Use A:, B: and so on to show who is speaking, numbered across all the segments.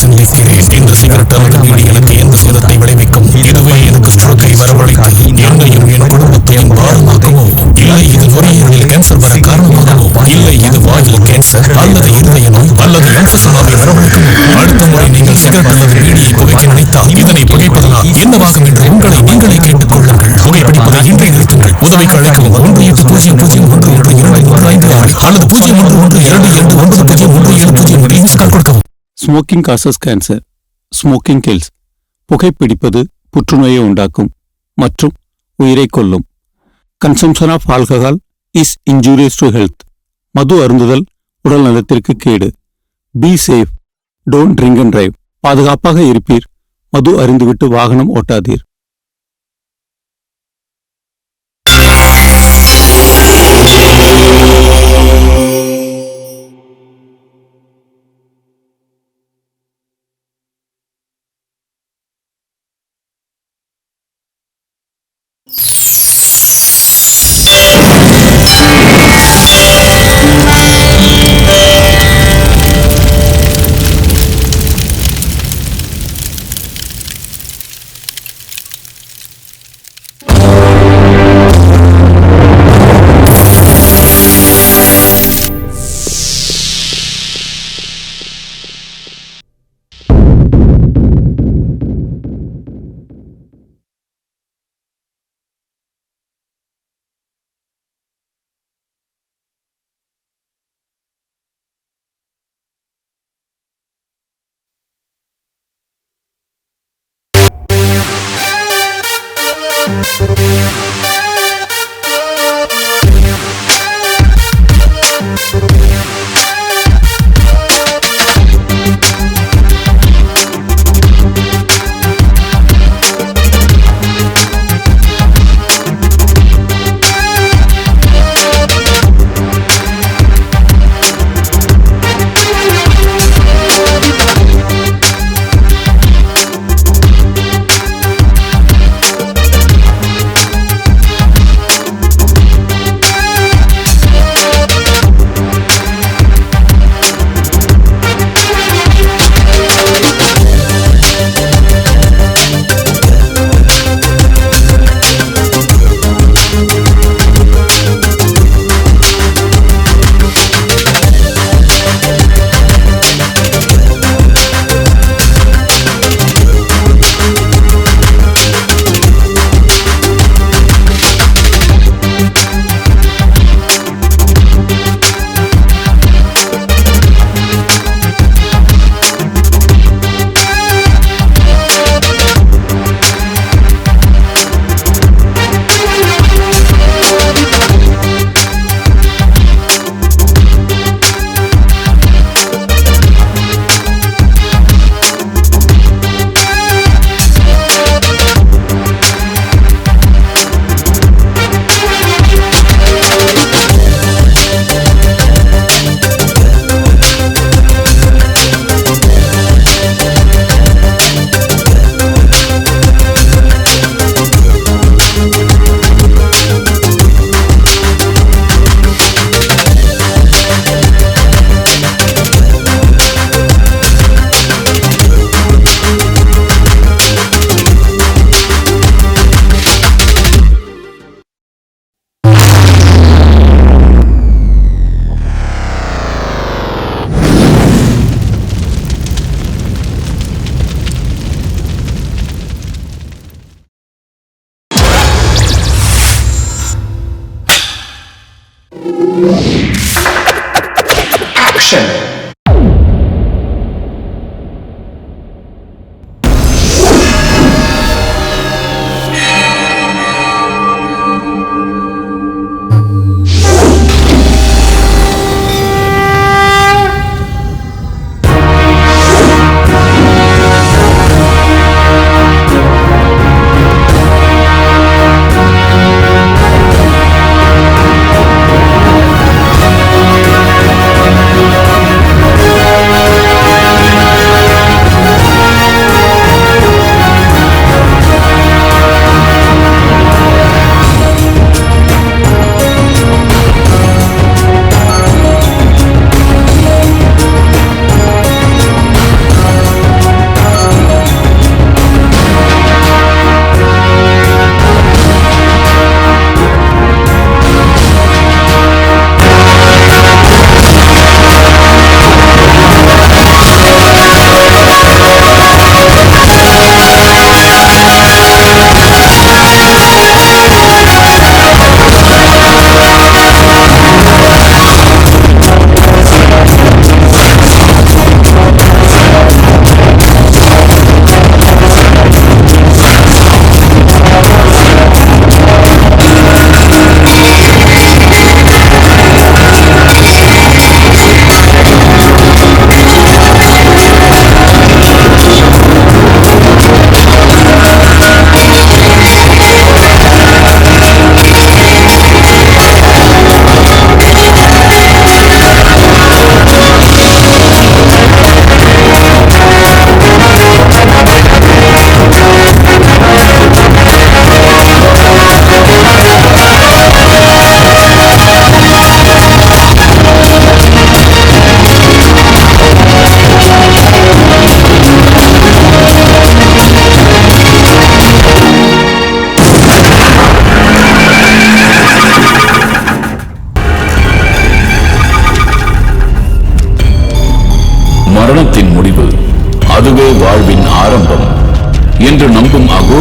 A: சிந்திக்கிறேன். இந்த சிகரெட் அல்லது பீடி எனக்கு எந்த சேதத்தை விளைவிக்கும்? இதுவே எனக்கு ஸ்ட்ரோக்கை வரவழைத்து என்னையும் என் குடும்பத்தையும் பாரமாகவோ, இல்லை இது நுரையீரலில் கேன்சர் வர காரணமாகவோ, இல்லை இது வாயில் கேன்சர் அல்லது இருதய நோய் அல்லது எம்பசமாவை வரவழைக்கும். அடுத்த முறை நீங்கள் சிகரெட் அல்லது பீடியை புகைக்க நினைத்தால் இதனை புகைப்பதனால் என்னவாகும் என்று உங்களை நீங்களே கேட்டுக் கொள்ளுங்கள். புகைப்பிடிப்பதை இன்றே நிறுத்துங்கள். உதவிக்கு அழைக்கவும் 1-800-125-156 அல்லது 01122990 மிஸ் கால் கொடுக்கவும்.
B: Smoking causes cancer. Smoking kills. புகைப்பிடிப்பது புற்றுநோயை உண்டாக்கும் மற்றும் உயிரை கொல்லும். Consumption of alcohol is injurious to health. மது அருந்துதல் உடல் நலத்திற்கு கேடு. Be safe. Don't drink and drive. பாதுகாப்பாக இருப்பீர். மது அருந்துவிட்டு வாகனம் ஓட்டாதீர்.
C: Action!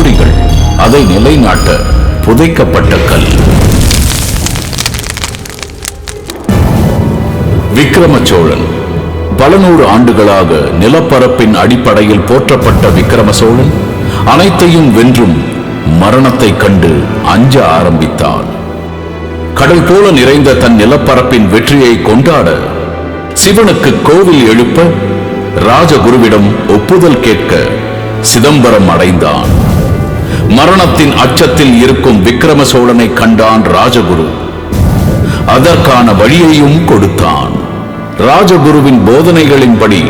D: கோடிகள் அதை நிலைநாட்ட புதைக்கப்பட்ட கல். விக்ரம சோழன் பல நூறு ஆண்டுகளாக நிலப்பரப்பின் அடிப்படையில் போற்றப்பட்ட விக்ரம சோழன் அனைத்தையும் வென்றும் மரணத்தை கண்டு அஞ்ச ஆரம்பித்தான். கடல் போல நிறைந்த தன் நிலப்பரப்பின் வெற்றியை கொண்டாட சிவனுக்கு கோவில் எழுப்ப ராஜகுருவிடம் ஒப்புதல் கேட்க சிதம்பரம் அடைந்தான். மரணத்தின் அச்சத்தில் இருக்கும் விக்ரம சோழனை கண்டான் ராஜகுரு. அதற்கான வழியையும் கொடுத்தான். ராஜகுருவின் போதனைகளின்படி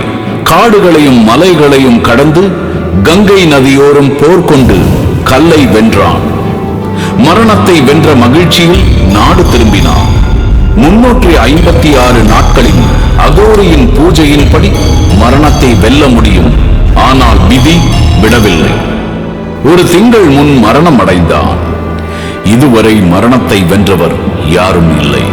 D: காடுகளையும் மலைகளையும் கடந்து கங்கை நதியோரம் போர் கொண்டு கல்லை வென்றான். மரணத்தை வென்ற மகிழ்ச்சியில் நாடு திரும்பினான். 356 நாட்களின் அகோரியின் பூஜையின்படி மரணத்தை வெல்ல முடியும். ஆனால் விதி விடவில்லை. ஒரு திங்கள் முன் மரணம் அடைந்தான். இதுவரை மரணத்தை வென்றவர் யாரும் இல்லை.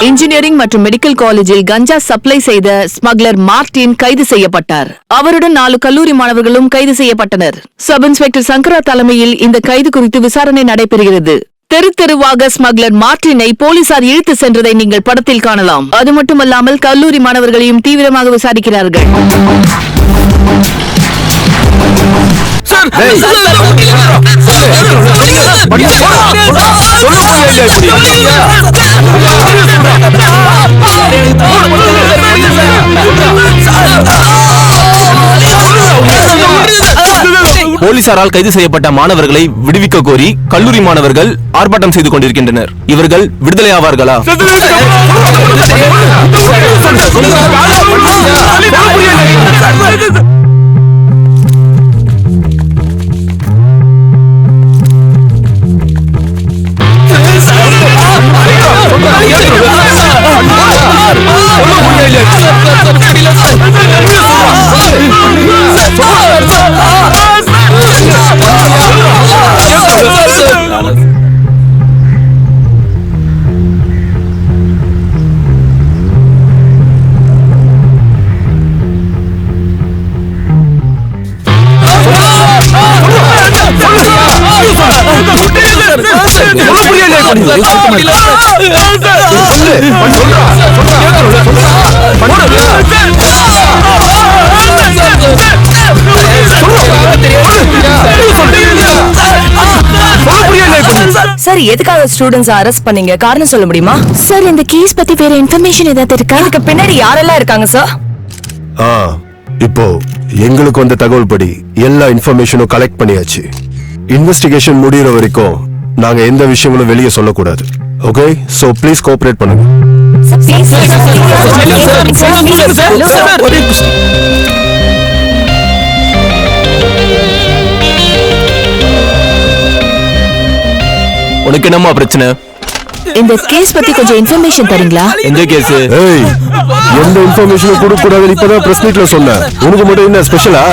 E: இன்ஜினியரிங் மற்றும் மெடிக்கல் காலேஜில் கஞ்சா சப்ளை செய்த ஸ்மக்லர் மார்டின் கைது செய்யப்பட்டார். அவருடன் 4 கல்லூரி மாணவர்களும் கைது செய்யப்பட்டனர். சப் இன்ஸ்பெக்டர் சங்கரா தலைமையில் இந்த கைது குறித்து விசாரணை நடைபெறுகிறது. தெரு தெருவாக ஸ்மக்லர் மார்டினை போலீசார் இழுத்து சென்றதை நீங்கள் படத்தில் காணலாம். அது மட்டுமல்லாமல் கல்லூரி மாணவர்களையும் தீவிரமாக விசாரிக்கிறார்கள்.
F: போலீசாரால் கைது செய்யப்பட்ட மாணவர்களை விடுவிக்க கோரி கல்லூரி மாணவர்கள் ஆர்ப்பாட்டம் செய்து கொண்டிருக்கின்றனர். இவர்கள் விடுதலை ஆவார்களா?
E: சார், எதுக்காக ஸ்டூடண்ட்ஸ் அரெஸ்ட் பண்ணீங்க? காரணம் சொல்ல முடியுமா?
G: சார், இந்த கேஸ் பத்தி வேற இன்ஃபர்மேஷன் ஏதாவது இருக்கா?
E: இதுக்கு பின்னாடி யாரெல்லாம் இருக்காங்க சார்?
H: இப்போ எங்களுக்கு வந்த தகவல் படி எல்லா இன்ஃபர்மேஷனும் கலெக்ட் பண்ணியாச்சு. இன்வெஸ்டிகேஷன் முடியற வரைக்கும் நாங்க எந்த விஷயங்களும் வெளியே சொல்லக்கூடாது. ஓகே, சோ ப்ளீஸ் கோஆபரேட் பண்ணுங்க.
F: உனக்கு என்னமா பிரச்சனை?
G: இந்த கேஸ் பத்தி கொஞ்சம் இன்ஃபர்மேஷன் தரீங்களா?
F: எந்த கேஸ்?
H: ஏய், எந்த இன்ஃபர்மேஷனும் கொடுக்க கூடாதுன்னு இப்பதான் பிரஸ் மீட்ல சொன்னேன். உனக்கு மட்டும் என்ன ஸ்பெஷலா?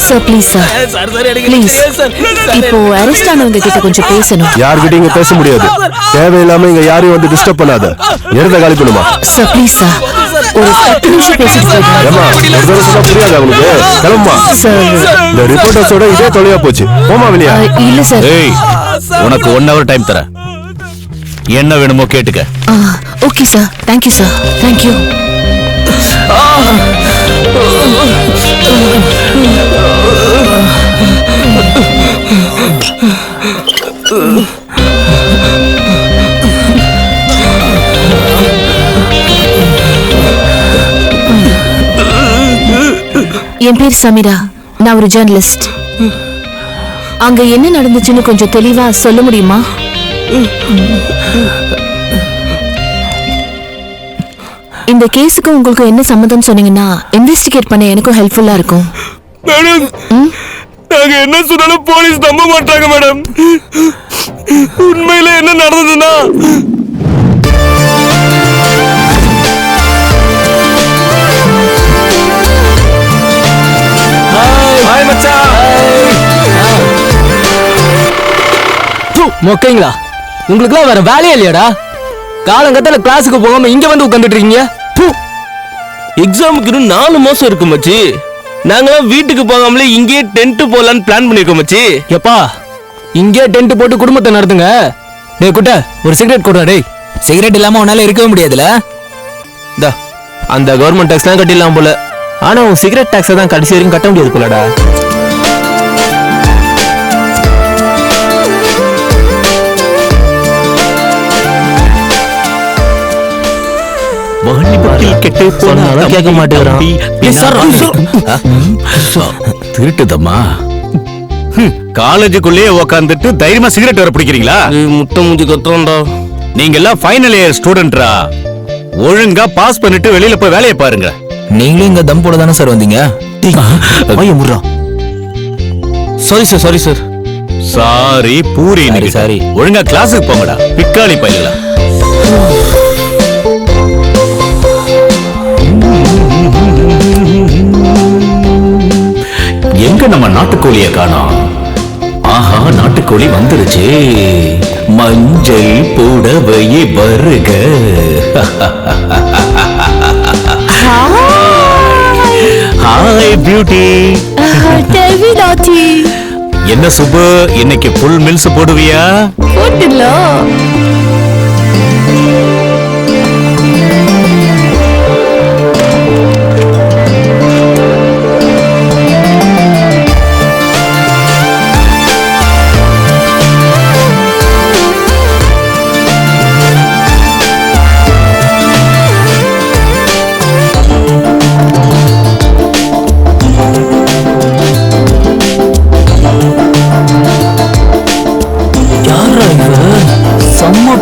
G: Sir please sir, please. இப்போ அரெஸ்ட் ஆனவங்க கிட்ட கொஞ்சம் பேசணும்.
H: யார்கிட்ட இங்க பேச முடியாது. தேவையில்லாம இங்க யாரையும் வந்து டிஸ்டர்ப் பண்ணாத. இடத்த காலி பண்ணுமா?
G: சார் ப்ளீஸ் சார், ஒரு 10 நிமிஷம் பேசிட்டு போயிடுறேன்.
H: ஏமா, ஒரு தடவை சொன்னா புரியாது அவனுக்கு. கிளம்புமா. இந்த ரிப்போர்ட்டர்ஸோட இதே தொலையா போச்சு. போமா வெளியா.
G: இல்ல சார்.
A: ஏய், உனக்கு 1 hour டைம் தரேன். என்ன வேணுமோ கேட்டுக்க.
G: Okay sir, thank you sir, thank you. என் பேர் சமீரா, நான் ஒரு ஜர்னலிஸ்ட். அங்க என்ன நடந்துச்சுன்னு கொஞ்சம் தெளிவா சொல்ல முடியுமா? இந்த கேஸுக்கு உங்களுக்கு என்ன சம்மதம் சொன்னீங்கன்னா இன்வெஸ்டிகேட் பண்ண எனக்கும் ஹெல்ப்ஃபுல்லா இருக்கும்.
F: மேடம், நாங்க என்ன சொன்னாலும் போலீஸ் நம்ப மாட்டாங்க மேடம். உண்மையில என்ன நடந்ததுன்னா,
I: மொக்கைங்களா, உங்களுக்குலாம் வேற வேலையே இல்லையாடா? காலங்கத்தால கிளாஸுக்கு போகாம இங்க வந்து உட்காந்துட்டு இருக்கீங்க.
F: எக்ஸாமுக்கு 4 மாசம் இருக்கு மச்சி. நாங்களாம் வீட்டுக்கு போகாமலே இங்கேயே டென்ட் போலான்னு பிளான் பண்ணிருக்கோம் மச்சி.
I: எப்பா, இங்கே டென்ட் போட்டு குடும்பத்தை நடத்துங்க. டேய் குட்ட, ஒரு சிகரெட் கொடுடா. டேய், சிகரெட் இல்லாம உன்னால இருக்கவே முடியாதுல.
F: அந்த கவர்மெண்ட் டாக்ஸ் தான் கட்டிடலாம் போல. ஆனா உன் சிகரெட் டாக்ஸை தான் கடைசி வரைக்கும் கட்ட முடியாது போலடா. கேட்க மாட்டேங்கிறான்.
A: திருட்டுதம்மா.
J: காலேஜுக்குள்ளேயே உக்காந்துட்டு தைரியமா சிகரெட் வர பிடிக்கிறீங்களா?
F: முட்டை மூஞ்சி கத்துறோம்டா.
J: நீங்க எல்லாம் ஃபைனல் இயர் ஸ்டூடெண்ட்ரா. ஒழுங்கா பாஸ் பண்ணிட்டு வெளியில போய் வேலையை பாருங்க.
F: நீங்களும் இங்க தம் போட தானே சார் வந்தீங்க? Sorry sir, sorry sir.
J: Sorry puri.
F: Sorry.
J: ஒழுங்கா கிளாஸுக்கு போங்கடா பிக்காளி பையலா. எங்க நம்ம நாட்டுக்கோழிய காணோம்? ஆஹா, நாட்டுக்கோழி வந்துருச்சு. மஞ்சள் புடவையே வருக. Hi beauty. என்ன சுப்பு, இன்னைக்கு ஃபுல் மில்ஸ் போடுவியா?
G: போட்டுடலாம்.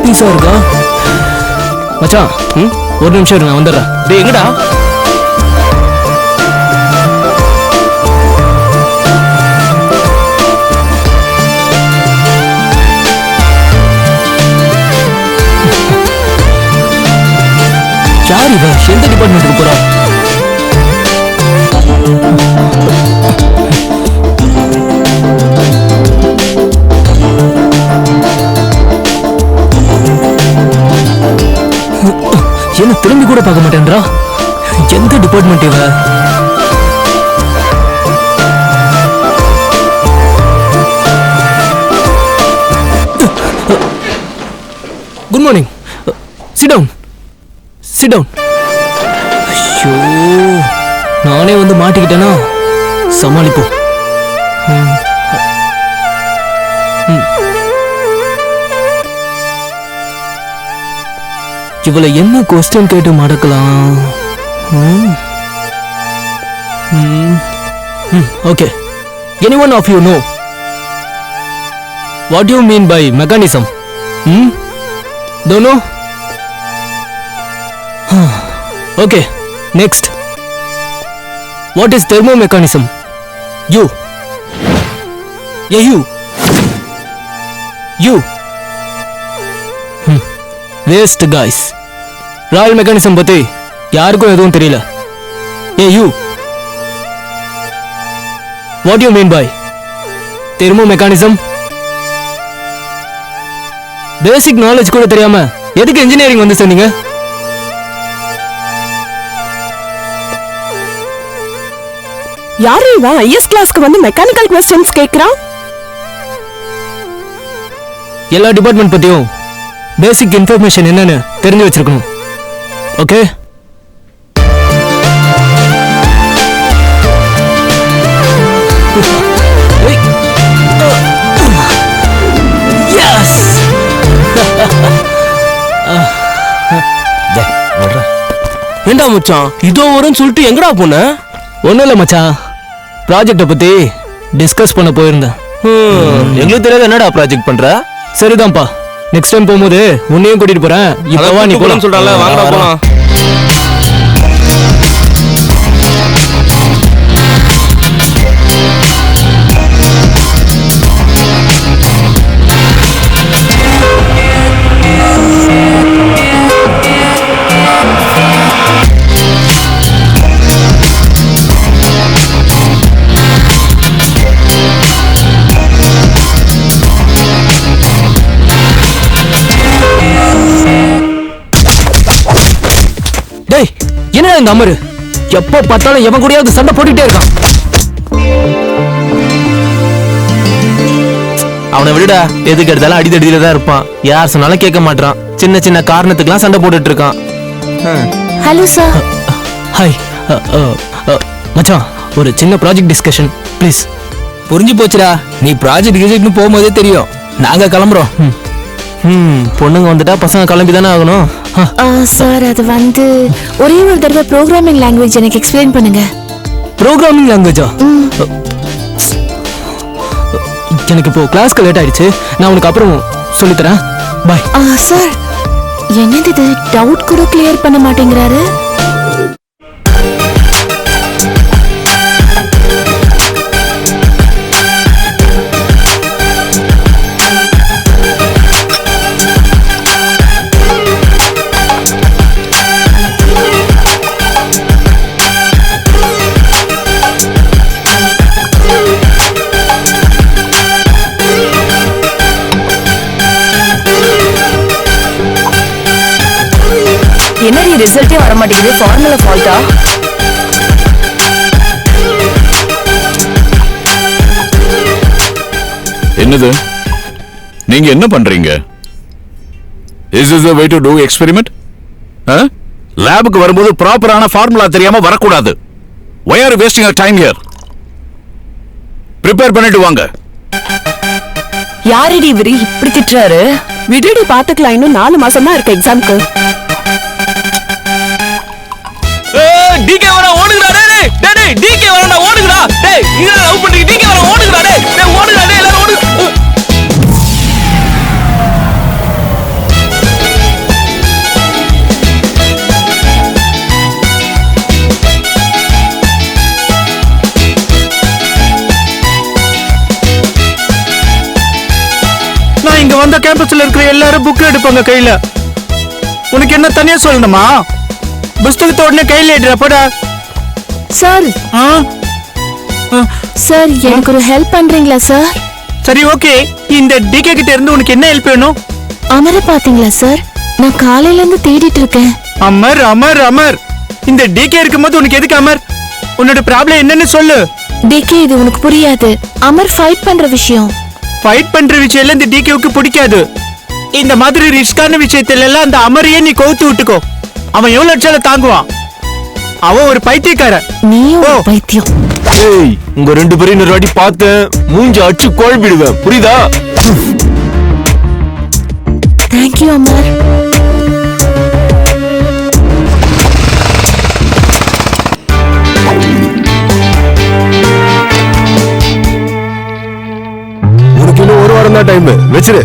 I: பீஸா இருக்கா மச்சான்? ஒரு நிமிஷம் நான் வந்துடுறேன்.
F: டேய் எங்கடா?
I: யார் இவ? எந்த டிபார்ட்மெண்ட்டுக்கு போறா? என்ன திரும்பி கூட பார்க்க மாட்டேன்றா? எந்த டிபார்ட்மெண்ட் இவ? Good morning. Sit down, sit down. ஐயோ, நானே வந்து மாட்டிக்கிட்டேனா? சமாளிப்போம். இவளை என்ன கொஸ்டின் கேட்டு மடக்கலாம்? Okay. Anyone of you know what you mean by mechanism? Don't know? Okay, next. What is thermomechanism? You. Yeah, you. Waste guys. Royal mechanism பத்தி யாருக்கும் எதுவும் தெரியல. ஏ you, what you mean by thermo mechanism? Basic knowledge கூட தெரியாம எதுக்கு engineering வந்து சொன்னீங்க?
K: யாரு இவன் ஐஎஸ் கிளாஸ்க்கு வந்து மெக்கானிக்கல் क्वेश्चंस கேக்குறான்?
I: எல்லா டிபார்ட்மெண்ட் பத்தியும் பேசிக் இன்ஃபர்மேஷன் என்னன்னு தெரிஞ்சு வச்சிருக்கணும். ஓகே? எஸ்.
F: ஏண்டா மச்சான் இதோ வரும்னு சொல்லிட்டு எங்கடா போன?
I: ஒன்றும் இல்லை மச்சான், ப்ராஜெக்டை பற்றி டிஸ்கஸ் பண்ண போயிருந்தேன்.
F: எங்களுக்கு தெரியாத என்னடா ப்ராஜெக்ட் பண்ற?
I: சரிதான்ப்பா, நெக்ஸ்ட் டைம் போகும்போது உன்னையும் கூட்டிட்டு போறேன். இப்பவா நீ போலாம்
F: சொல்றல, வாங்கடா போலாம்.
I: டேய், என்ன இந்த அமரு எப்ப பார்த்தாலும் எவன் கூடயாவது சண்டை போட்டுட்டே இருக்கான்.
F: அவனை விடுடா, எதுக்கு எடுத்தாலும் அடிதடியில தான் இருப்பான். யார் சொன்னாலும் கேட்க மாட்டான். சின்ன சின்ன காரணத்துக்குலாம் சண்டை போட்டுட்டு இருக்கான்.
G: Hello sir.
I: ஹாய் மச்சான், ஒரு சின்ன ப்ராஜெக்ட் டிஸ்கஷன் ப்ளீஸ்.
L: புரிஞ்சு போச்சுடா, நீ ப்ராஜெக்ட்னு போகும்போதே தெரியும். நாங்க கிளம்புறோம்.
F: பொண்ணுங்க வந்துட்டா பசங்க கிளம்பி தானே ஆகணும்.
G: சார், அது வந்து ஒரே ஒரு தடவை ப்ரோக்ராமிங் லாங்குவேஜ் எனக்கு எக்ஸ்பிளைன் பண்ணுங்க.
I: ப்ரோக்ராமிங் லாங்குவேஜா? எனக்கு இப்போ கிளாஸ்க்கு லேட் ஆயிடுச்சு. நான் உனக்கு அப்புறம் சொல்லித்தரேன். பாய்.
G: சார், என்னது இது? டவுட் கூட கிளியர் பண்ண மாட்டேங்கிறாரு.
K: என்னடி ரிசல்ட்டே வர மாட்டேங்குது? ஃபார்முலா ஃபால்ட்டா?
D: என்னது? நீங்க என்ன பண்றீங்க? Is this the way to do experiment? லேபுக்கு வரும்போது ப்ராப்பரான ஃபார்முலா தெரியாம வரக்கூடாது. Why are you wasting your time here? Prepare பண்ணிட்டு வாங்க.
K: யாரடி இவரு இப்படி திட்டுறாரு? விடுடி பாத்துக்கலாம், இன்னும் 4 மாசம் தான் இருக்கு எக்ஸாம்க்கு.
F: டிகே வர ஓடுங்கடா. டேய் டேய் டிகே வரடா, ஓடுங்கடா. டேய் இங்க லவ் பண்ணி டிகே வர ஓடுங்கடா. டேய் ஓடுங்கடா. டேய் எல்லாரும் ஓடு.
J: நான் இங்க வந்த கேம்பஸ்ல இருக்கிற எல்லாரும் புக் எடுப்பாங்க கையில. உனக்கு என்ன தனியா சொல்லணுமா? புஸ்தகத்தை உடனே கையில எடுறப்படா.
G: சார், சார் எனக்கு ஒரு ஹெல்ப் பண்றீங்களா சார்?
J: சரி, ஓகே. இந்த டிகே கிட்ட இருந்து உனக்கு என்ன ஹெல்ப் வேணும்?
G: அமர பாத்தீங்களா சார்? நான் காலையில இருந்து தேடிட்டு இருக்கேன்.
J: அமர் அமர் அமர். இந்த டிகே இருக்கும்போது உனக்கு எதுக்கு அமர்? உன்னோட ப்ராப்ளம் என்னன்னு சொல்லு.
G: டிகே, இது உனக்கு புரியாது. அமர் ஃபைட் பண்ற விஷயம்.
J: ஃபைட் பண்ற விஷயம் இந்த டிகேவுக்கு பிடிக்காது. இந்த மாதிரி ரிஸ்கான விஷயத்துல எல்லாம் அந்த அமரையே நீ கவுத்து விட்டுக்கோ. அவன் எவ்வளவு லட்சம் தாங்குவான்? அவன் ஒரு பைத்தியக்காரன்.
G: நீயும் ஒரு பைத்தியம்.
F: ஏய், உங்க 2 பேரையும் ஒரு வாட்டி பார்த்தேன், மூஞ்சி அடிச்சு குழம்பிடுவேன், புரியுதா?
G: Thank you Amar.
H: உனக்கு இன்னும் 1 வாரம் தான் டைம். வச்சிரு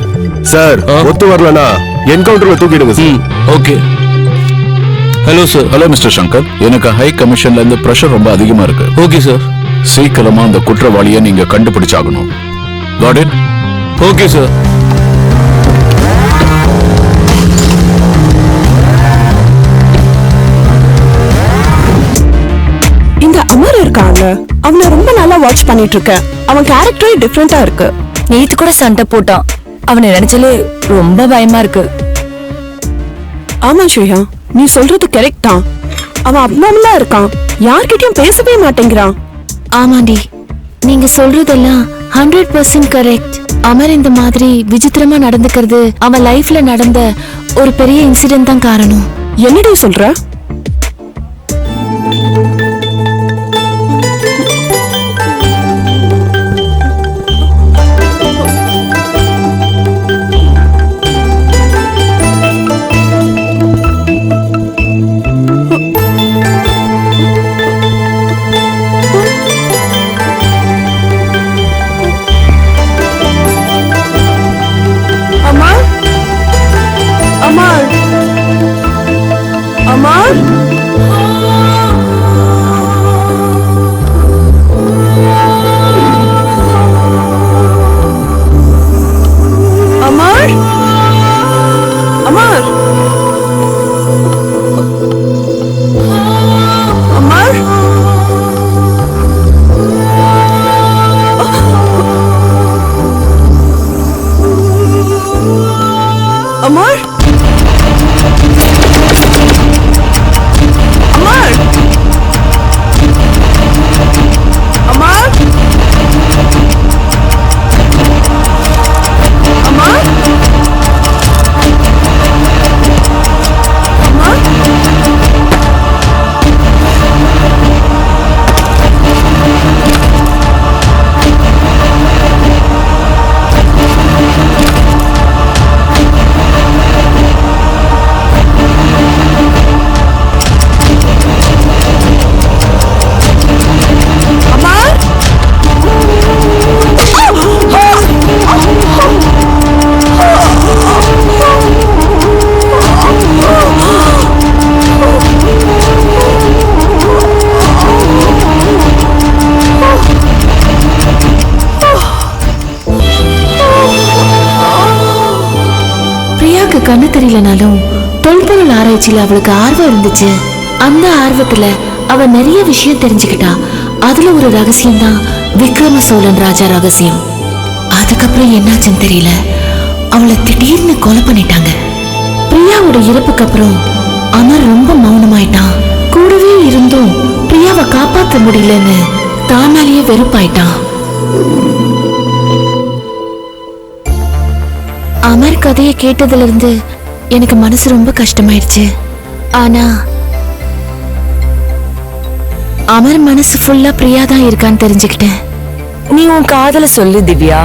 H: சார். ஒத்து வரலனா என்கவுண்டர்ல தூக்கிடுங்க sir.
F: Okay.
D: Hello sir. Hello mister Shankar. எனக்கு ஹை கமிஷன்ல இருந்து பிரஷர் ரொம்ப அதிகமா இருக்கு.
F: Okay sir.
D: சீக்கிரமா அந்த குற்றவாளியை நீங்க கண்டுபிடிச்சாகணும். Got it?
F: Okay sir.
K: இந்த அமர் இருக்காங்க, அவனை ரொம்ப நல்லா வாட்ச் பண்ணிட்டு இருக்கேன். அவன் கேரக்டரே டிஃபரெண்டா இருக்கு. நேத்து கூட சண்டை போட்டான். அவனை நினைச்சாலே ரொம்ப பயமா இருக்கு. ஆமா ஸ்ரேயா, நீ சொல்றது கரெக்ட் தான். அவன் அப்நார்மலா இருக்கான். யார்கிட்டயும் பேசவே மாட்டேங்கிறான்.
G: ஆமாண்டி, நீங்க சொல்றதெல்லாம் 100% கரெக்ட். அமர் இந்த மாதிரி விசித்திரமா நடந்துக்கிறது அவன் லைஃப்ல நடந்த ஒரு பெரிய இன்சிடென்ட் தான் காரணம்.
K: என்னடி சொல்ற? அமர், அமர், அமர், அமர், அமர்,
G: அமருக்கு கண்ணு தெரியலனாலும் தொல்பொருள் ஆராய்ச்சியில அவளுக்கு ஆர்வம் இருந்துச்சு. அந்த ஆர்வத்துல அவ நிறைய விஷயம் தெரிஞ்சுக்கிட்டா. அதுல ஒரு ரகசியம் தான் விக்ரம சோழன் ராஜா ரகசியம். அதுக்கப்புறம் என்னாச்சுன்னு தெரியல, அவளை திடீர்னு கொலை பண்ணிட்டாங்க. பிரியாவோட இறப்புக்கு அப்புறம் அமர் ரொம்ப மௌனமாயிட்டான். கூடவே இருந்தும் பிரியாவை காப்பாற்ற முடியலன்னு தானாலேயே வெறுப்பாயிட்டான். அமர் கதையை கேட்டதுல இருந்து எனக்கு மனசு ரொம்ப கஷ்டமாயிடுச்சு. ஆனா அமர் மனசு ஃபுல்லா பிரியா தான் இருக்கான்னு தெரிஞ்சுக்கிட்டேன்.
K: நீ உன் காதல சொல்லு திவ்யா.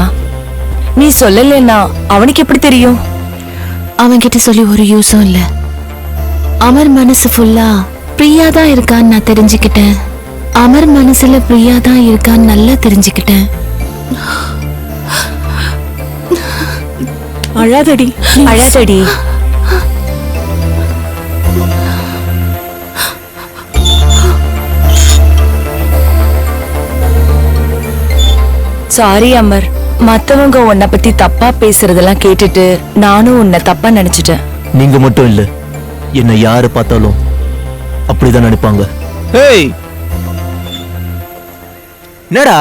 K: நீ சொல்லலன்னா அவனுக்கு எப்படி தெரியும்?
G: அவன்கிட்ட சொல்லி ஒரு யூஸும் இல்ல. அமர் மனசு ஃபுல்லா பிரியா தான் இருக்கான்னு நான் தெரிஞ்சுக்கிட்டேன். அமர் மனசுல பிரியா தான் இருக்கான்னு நல்லா தெரிஞ்சுக்கிட்டேன்.
K: அழாதடி, அழாதடி. சாரி அமர், மத்தவங்க உன்னை பத்தி தப்பா பேசுறதெல்லாம் கேட்டுட்டு நானும் உன்னை தப்பா நினைச்சிட்டேன்.
F: நீங்க மட்டும் இல்ல, என்ன யாரு பார்த்தாலும் அப்படிதான் நினைப்பாங்க. ஏய், என்னடா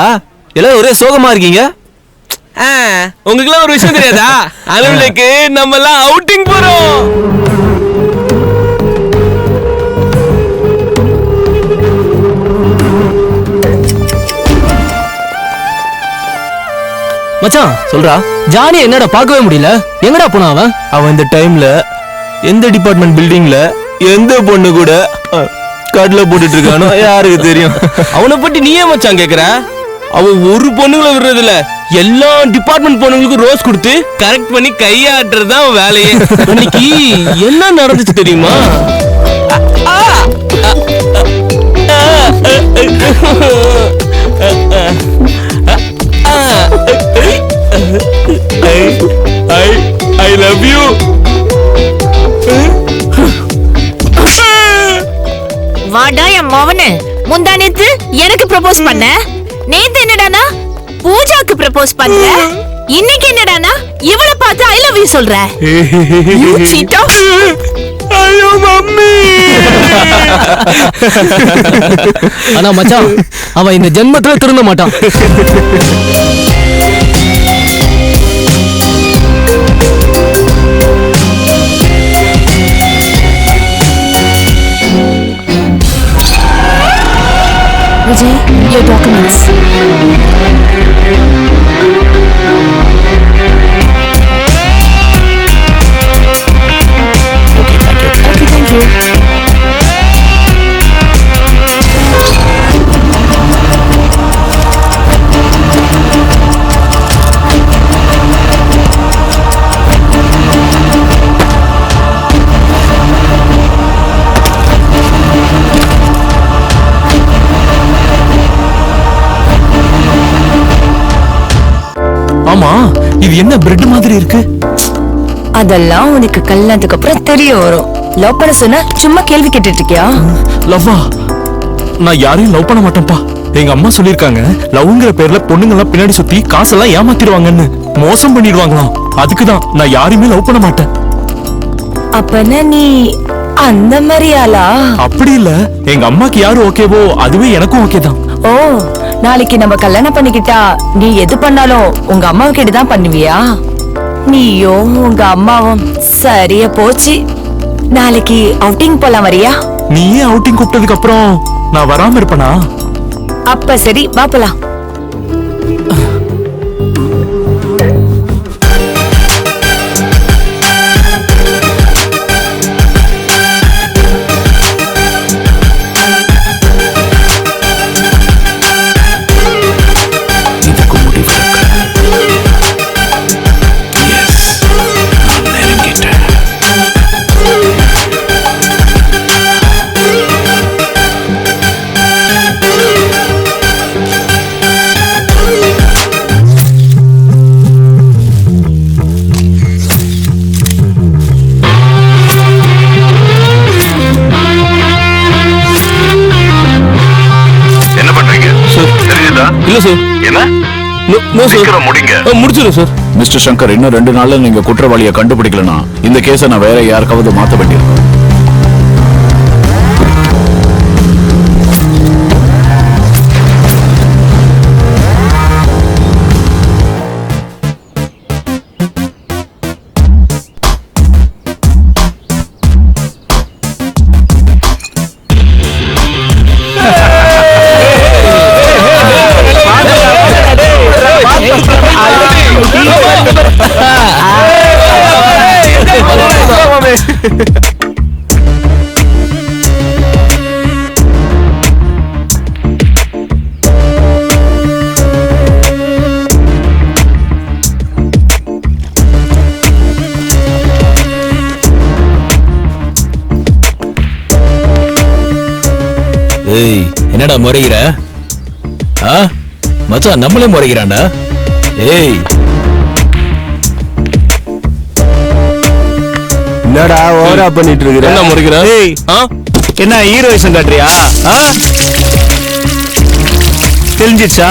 F: எல்லாரும் ஒரே சோகமா இருக்கீங்க? உங்களுக்குலாம் ஒரு விஷயம் தெரியாதா? அலுவலுக்கு நம்ம எல்லாம் அவுட்டிங் போறோம்.
I: மச்சான் சொல்றா, ஜானி என்னடா பார்க்கவே முடியல, எங்கடா போனா அவன்?
F: அவன் இந்த டைம்ல எந்த டிபார்ட்மெண்ட் பில்டிங்ல எந்த பொண்ணு கூட கடல போட்டுட்டு இருக்கானோ யாருக்கு தெரியும்? அவனை பத்தி நீயே மச்சான் கேக்குற? அவன் ஒரு பொண்ணுங்களை விடுறது இல்ல, எல்லா டிபார்ட்மெண்ட் பொண்ணுங்களுக்கும் ரோஸ் கொடுத்து கரெக்ட் பண்ணி கையாட்டுறதுதான் அவன் வேலையே. அன்னைக்கு என்ன நடந்துச்சு தெரியுமா? I love you.
E: வாடா என் மவனே, முந்தானேத்து எனக்கு ப்ரப்போஸ் பண்ண, நேத்து என்னடானா பூஜாக்கு ப்ரப்போஸ் பண்ற, இன்னைக்கு என்னடானா இவளை பார்த்து ஐ லவ் யூ சொல்ற. You cheater.
F: ஐயோ மம்மி.
I: ஆனா மச்சான், அவன் இந்த ஜென்மத்துல திருந்த மாட்டான்.
G: Vijay, your documents.
A: Okay, thank you.
G: Okay, thank you.
F: ஆமா, இது என்ன பிரெட் மாதிரி இருக்கு?
K: அதெல்லாம் உனக்கு கல்யாணத்துக்கு அப்புறம் தெரிய வரும். லவ் பண்ண சொன்னா சும்மா கேள்வி கேட்டுட்டு இருக்கியா?
F: லவ்வா? நான் யாரையும் லவ் பண்ண மாட்டேன்ப்பா. எங்க அம்மா சொல்லிருக்காங்க, லவ்ங்கிற பேர்ல பொண்ணுங்க எல்லாம் பின்னாடி சுத்தி காசெல்லாம் ஏமாத்திடுவாங்கன்னு, மோசம் பண்ணிடுவாங்களாம். அதுக்குதான் நான் யாரையுமே லவ் பண்ண மாட்டேன்.
K: அப்பனா நீ அந்த மாதிரி ஆளா?
F: அப்படி இல்ல, எங்க அம்மாக்கு யாரு ஓகேவோ அதுவே எனக்கும் ஓகே தான்.
K: ஓ, நாளைக்கு நம்ம கல்யாணம் பண்ணிக்கிட்டா நீ எது பண்ணாலும் உங்க அம்மாவை கேட்டுதான் பண்ணுவியா? நீயும் உங்க அம்மாவும் சரியா போச்சு. நாளைக்கு அவுட்டிங் போலாம், வரியா?
F: நீயே அவுட்டிங் கூப்பிட்டதுக்கு அப்புறம் நான் வராம இருப்பனா?
K: அப்ப சரி, வா போலாம்.
F: இல்ல சார்.
D: என்ன சீக்கிரம் முடிங்க.
F: முடிச்சிடும் சார்.
D: மிஸ்டர் சங்கர், இன்னும் 2 நாள்ல நீங்க குற்றவாளியை கண்டுபிடிக்கலனா இந்த கேஸை நான் வேற யாருக்காவது மாத்த வேண்டியிருக்கும்.
L: ஏய், என்னடா முறைகிற? மச்சான் நம்மளே முறைகிறான்டா. ஏய்,
H: என்னடா ஓவரா பண்ணிட்டு இருக்கிற?
F: என்ன முறைகிற?
J: ஏய், என்ன ஹீரோயிசம் காட்டுறியா? தெரிஞ்சிச்சா?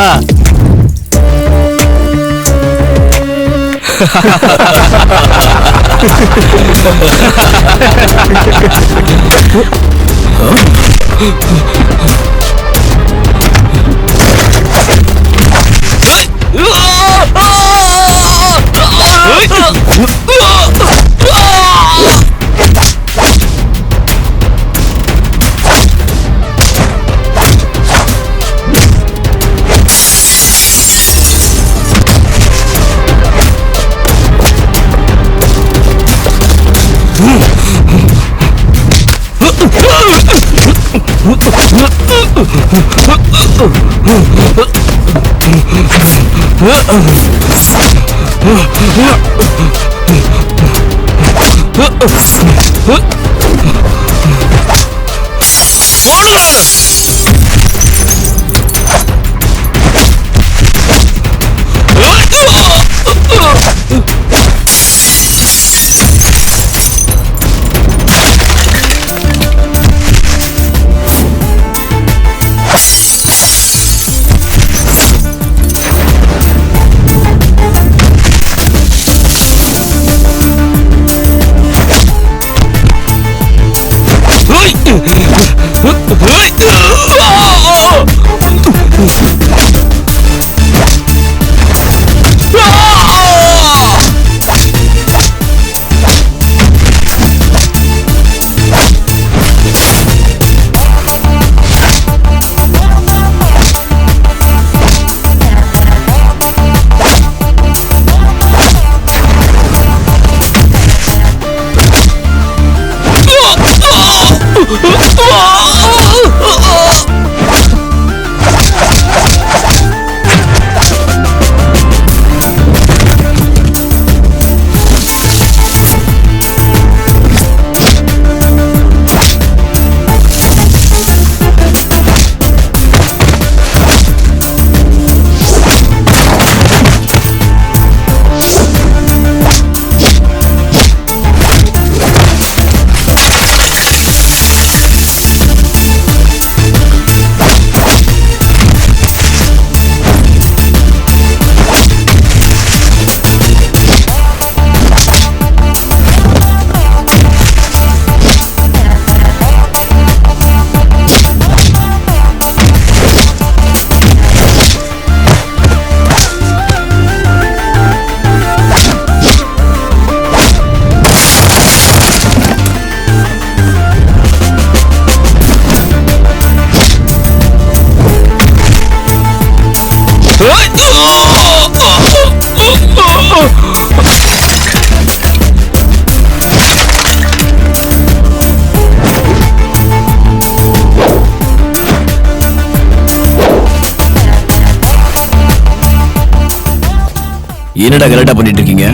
L: என்னடா கரெக்டா பண்ணிட்டு இருக்கீங்க?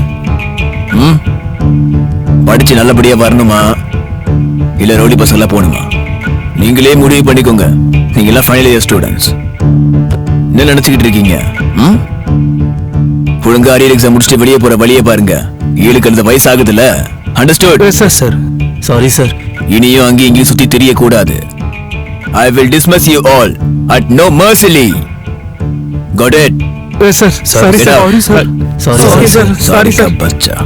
L: படிச்சு நல்லபடியா வரணுமா இல்ல ரவுடி பசங்களா போகணுமா? நீங்களே முடிவு பண்ணிக்கோங்க. நீங்க எல்லாம் ஃபைனல் இயர் ஸ்டூடெண்ட்ஸ். என்ன நினைச்சுக்கிட்டு இருக்கீங்க? ஒழுங்கா அரியர் எக்ஸாம் முடிச்சுட்டு வெளியே போற வழியை பாருங்க. ஏழுக்கு அந்த வயசு ஆகுதுல்ல. அண்டர்ஸ்டுட்?
F: Sir sorry sir.
L: இனியும் அங்கேயும் இங்கேயும் சுத்தி தெரியக்கூடாது. I will dismiss you all at no mercy. Got it?
F: Sir sorry
L: get out.
F: Sir sorry sir
L: Sorry का बच्चा.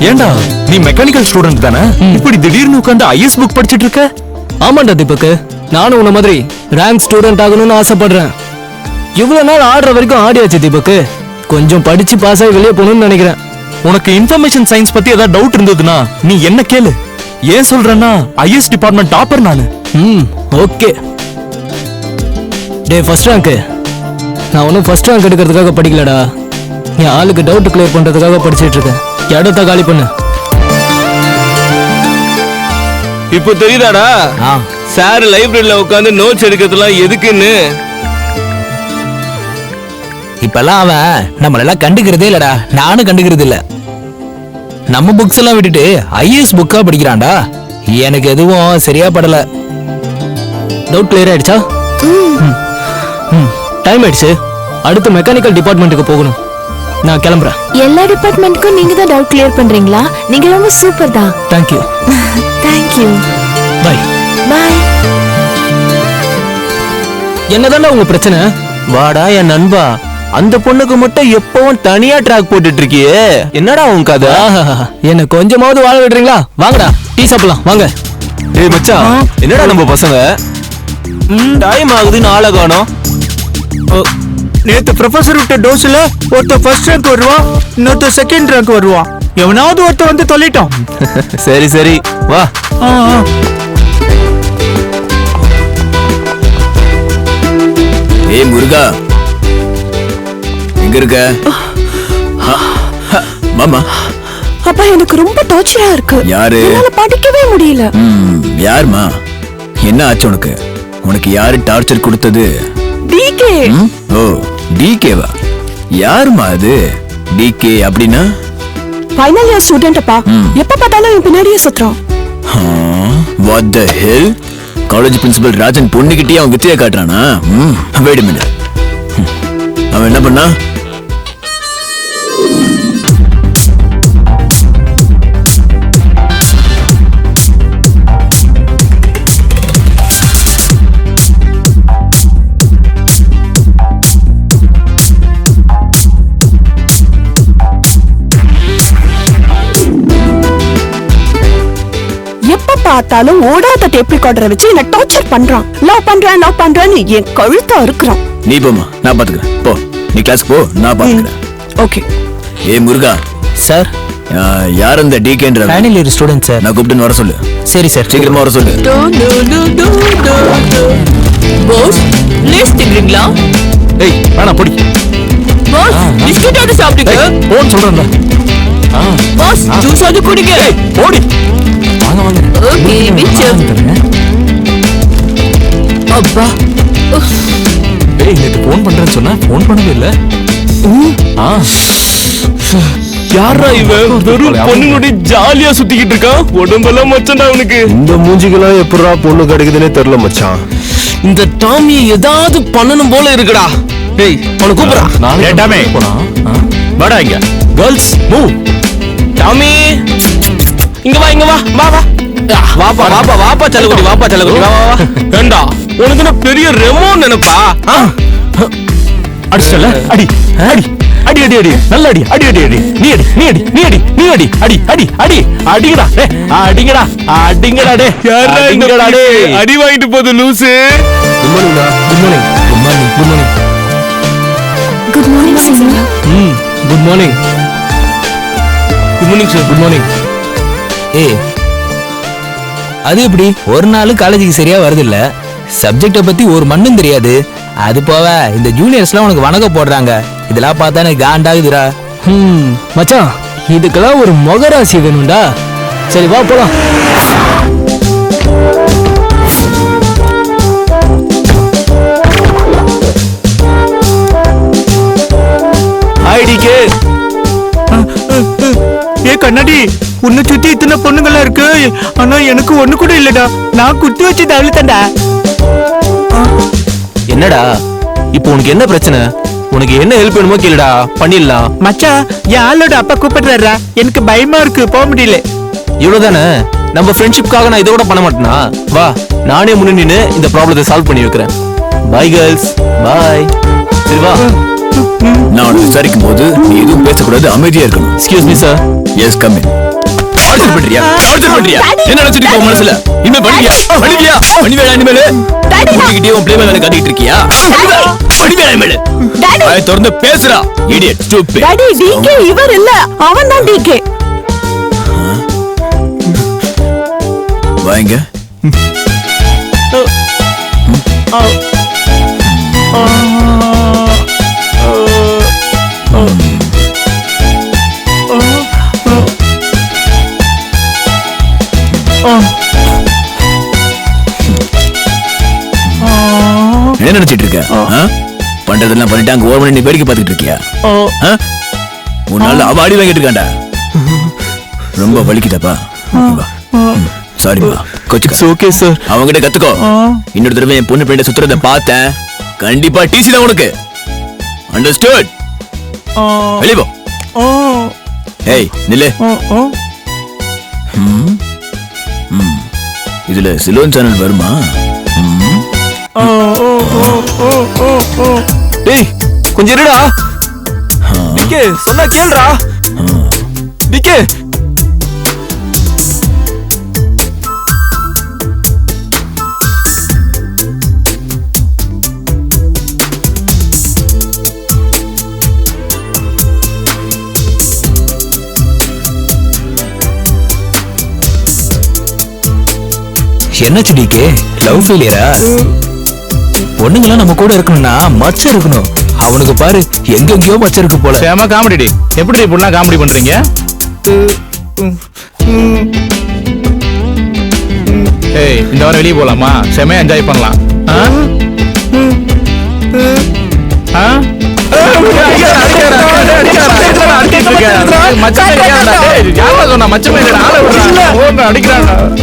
F: ஏண்டா நீ மெக்கானிக்கல் ஸ்டூடெண்ட் தானே இப்படி திடீர்னு உட்கார்ந்து ஐஎஸ் புக் படிச்சிட்டு இருக்க?
I: ஆமாண்டா தீபக், நானும் உன்ன மாதிரி ரேங்க் ஸ்டூடெண்ட் ஆகணும்னு ஆசைப்படுறேன். இவ்வளவு நாள் ஆடுற வரைக்கும் ஆடியாச்சு தீபக், கொஞ்சம் படிச்சு பாஸ் ஆகி வெளியே போகணும்னு நினைக்கிறேன்.
F: உனக்கு இன்ஃபர்மேஷன் சயின்ஸ் பத்தி ஏதாவது டவுட் இருந்ததுன்னா நீ என்ன கேளு. ஏன் சொல்றேன்னா ஐஎஸ் டிபார்ட்மெண்ட் டாப்பர் நானு.
I: ஓகே. டே ஃபர்ஸ்ட் ரேங்க், நான் ஒன்றும் ஃபர்ஸ்ட் ரேங்க் எடுக்கிறதுக்காக படிக்கலடா, என் ஆளுக்கு டவுட் கிளியர் பண்றதுக்காக படிச்சிட்டு இருக்கேன். இடத்த காலி பண்ணு.
F: இப்போ தெரியுதாடா சார் லைப்ரரியில உட்கார்ந்து நோட்ஸ் எடுக்கிறதுலாம் எதுக்குன்னு?
I: இப்பெல்லாம் அவன் நம்மளெல்லாம் கண்டுக்கிறதே இல்லடா, நானும் கண்டுக்கிறது இல்ல. நம்ம புக்ஸ் எல்லாம் விட்டுட்டு ஐஏஎஸ் புக்கா படிக்கிறான்டா. எனக்கு எதுவும் சரியா படல. டவுட் கிளியர் ஆயிடுச்சா? டைம் ஆயிடுச்சு, அடுத்து மெக்கானிக்கல் டிபார்ட்மெண்ட்டுக்கு போகணும். நான் கிளம்புறேன்.
G: எல்லா டிபார்ட்மெண்ட்க்கும் நீங்க தான் டவுட் கிளியர் பண்றீங்களா? நீங்க ரொம்ப சூப்பர் தான்.
I: தேங்க்யூ.
G: தேங்க்யூ.
I: Bye
G: bye.
I: என்னதானே உங்க பிரச்சனை?
F: வாடா என் நண்பா, அந்த பொண்ணுக்கு மட்டும் எப்பவும் தனியா ட்ராக் போட்டுட்டு இருக்கியே, என்னடா உன் கதை?
I: என்ன கொஞ்சமாவது வாழ விடுறீங்களா? வாங்கடா டீ சாப்பிடலாம் வாங்க.
F: ஏய் மச்சான், என்னடா நம்ம பசங்க டைம் ஆகுது நாளை காணோம்.
J: நேத்து ப்ரொஃபசர் விட்ட டோஸ்ல ஒருத்த ஃபர்ஸ்ட் ரேங்க் வருவான், இன்னொருத்த செகண்ட் ரேங்க் வருவான். எவனாவது ஒருத்த வந்து தொலைட்டோம்.
F: சரி சரி வா.
L: ஏய் முருகா, எங்க இருக்க? மாமா.
K: அப்பா எனக்கு ரொம்ப டார்ச்சரா இருக்கு.
L: யாரு?
K: என்னால படிக்கவே முடியல.
L: யாருமா? என்ன ஆச்சு உனக்கு? உனக்கு யாரு டார்ச்சர் கொடுத்தது?
K: டிகே.
L: ஓ டிகேவா? யாருமா அது? டிகே அப்படின்னா?
K: ஃபைனல் இயர் ஸ்டூடெண்ட் அப்பா. எப்ப பார்த்தாலும் என் பின்னாடியே சுத்துறான்.
L: What the hell? College principal Rajan பொண்ணுகிட்டே அவன் வித்தியா காட்டுறானா? Wait a minute. அவன் என்ன பண்ணா?
K: பார்த்தாலும் ஓடாத டேப் ரெக்கார்டரை வச்சு என்ன டார்ச்சர் பண்றான். லவ் பண்றேன்னு என் கழுத்தா இருக்கிறான்.
L: நீ போமா, நான் பாத்துக்கிறேன். போ, நீ கிளாஸ்க்கு போ, நான் பாத்துக்கிறேன்.
K: ஓகே.
L: ஏய் முருகா.
I: சார்.
L: யார் அந்த டிகேன்ற?
I: Final year student sir.
L: நான் கூப்பிட்டு வர சொல்லு.
I: சரி சார்.
L: சீக்கிரமா வர சொல்லு.
E: பாஸ் லேஸ் தின்றீங்களா?
F: ஏய் வேணா பொடி.
E: பாஸ் பிஸ்கட் ஆடு சாப்பிடுங்க.
F: போன் சொல்றேன்டா.
E: பாஸ் ஜூஸ் ஆடு குடிங்க.
F: ஏய் ஓடி. வாங்க வாங்க.
E: ஓகே மிச்சம். அப்பா.
F: ஏய் நேத்து போன் பண்றேன்னு சொன்னா போன் பண்ணவே இல்ல. யாரா இவன்? வெறும் பொண்ணுனோட ஜாலியா சுத்திக்கிட்டு இருக்கான். உடம்பெல்லாம் மச்சண்டா அவனுக்கு.
H: இந்த மூஞ்சிக்கெல்லாம் எப்படா பொண்ணு கிடைக்குதுன்னே தெரியல மச்சான்.
F: இந்த டாமி ஏதாவது பண்ணணும் போல இருக்குடா. டேய் அவனை கூப்பிடுறா.
J: ஏய் டாமி போனா. வாடா இங்க.
F: Girls move. டாமி இங்க வா இங்க வா. வா வா. வாப்பா வாப்பா வாப்பா செல்லகுடி வாப்பா செல்லகுடி வா வா வா. ஏண்டா உனக்கு என்ன பெரிய ரெமோன் நினைப்பா? அடிச்சல அடி அடி அடி அடி அடி நல்ல அடி அடி அடி அடி நீ அடி நீ அடி நீ அடி நீ அடி அடி அடி அடி அடிங்கடா டே அடிங்கடா அடிங்கடா டே அடிங்கடா டே அடி வாங்கிட்டு போது லூசு.
H: குட் மார்னிங்டா.
I: Good morning good morning good morning
G: good morning senior.
I: Good morning
F: good morning sir.
I: Good morning. ஏய் அது எப்படி ஒரு நாள் காலேஜுக்கு சரியா வருது இல்ல, சப்ஜெக்ட பத்தி ஒரு மண்ணும் தெரியாது. அது போவ இந்த ஜூனியர்ஸ்லாம் உனக்கு வணக்கம் போடுறாங்க. இதெல்லாம் பார்த்தா எனக்கு காண்டாகுதுடா. மச்சான் இதுக்கெல்லாம் ஒரு மொகராசி வேணும்டா. சரி வா போலாம்.
F: ஐடிகே.
J: ஏ கண்ணாடி, உன்னை சுத்தி இத்தனை பொண்ணுங்களா இருக்கு, ஆனா எனக்கு ஒண்ணு கூட இல்லடா. நான் குத்து வச்சு தவிழ்த்தண்டா.
F: என்னடா இப்போ உனக்கு என்ன பிரச்சனை? உனக்கு என்ன ஹெல்ப் வேணுமோ கேளுடா, பண்ணிடலாம்.
J: மச்சான், என் ஆளோட அப்பா கூப்பிடுறாரா, எனக்கு பயமா இருக்கு, போக முடியல.
F: இவ்வளவுதானே? நம்ம ஃப்ரெண்ட்ஷிப்காக நான் இதை கூட பண்ண மாட்டேனா? வா, நானே முன்ன நின்னு இந்த ப்ராப்ளத்தை சால்வ் பண்ணி வைக்கிறேன். பாய் கேர்ள்ஸ், பாய். சரி வா.
L: நான் விசாரிக்கும் போது நீ எதுவும் பேசக்கூடாது, அமைதியா இருக்கணும்.
F: Excuse me sir.
L: Yes, come in. Torture பண்றியா? என்ன நினைச்சிட்டு இருக்க மனசுல? இனிமே பண்ணிவியா இனிமேல் உன்கிட்டயே உன் பிளேமே வேலை காட்டிட்டு இருக்கியா? பண்ணிவியா இனிமேல்? வாயை திறந்து பேசுறா, இடியட், ஸ்டூபிட்.
K: டாடி, டிகே இவர் இல்ல, அவன் தான் டிகே.
L: வாங்க. என்ன நினைச்சிட்டு இருக்க? பண்றதெல்லாம் பண்ணிட்டு அங்க ஓவர் நீ வேடிக்கை பார்த்துட்டு இருக்கியா? உன்னால அவ அடி வாங்கிட்டு இருக்காண்டா. ரொம்ப வலிக்குதாப்பா? சாரிமா, கோச்சுக்க.
F: Okay sir.
L: அவங்கிட்ட கத்துக்கோ. இன்னொரு தடவை என் பொண்ணு பிள்ளைய சுத்துறத பார்த்தேன், கண்டிப்பா டிசி தான் உனக்கு. அண்டர்ஸ்டூட்? வெளிய போ. ஏய், நில்லு. இதுல சிலோன் சேனல் வருமா?
F: டேய், கொஞ்சம் இருடா. டிகே, சொன்னா கேளுடா. டிகே.
I: என்னாச்சு டிகே? லவ் ஃபெயிலியரா? பொண்ணுங்களாம் நம்ம கூட இருக்கணும்னா மச்சம் இருக்கணும். அவனுக்கு பாரு எங்கெங்கயோ மச்சம் இருக்கு போல.
F: சேமா காமெடி. எப்படி இப்படிலாம் காமெடி பண்றீங்க? ஏய், இந்த வாரம் வெளியே போலாமா? செமையா என்ஜாய் பண்ணலாம். அடிக்கிறான்.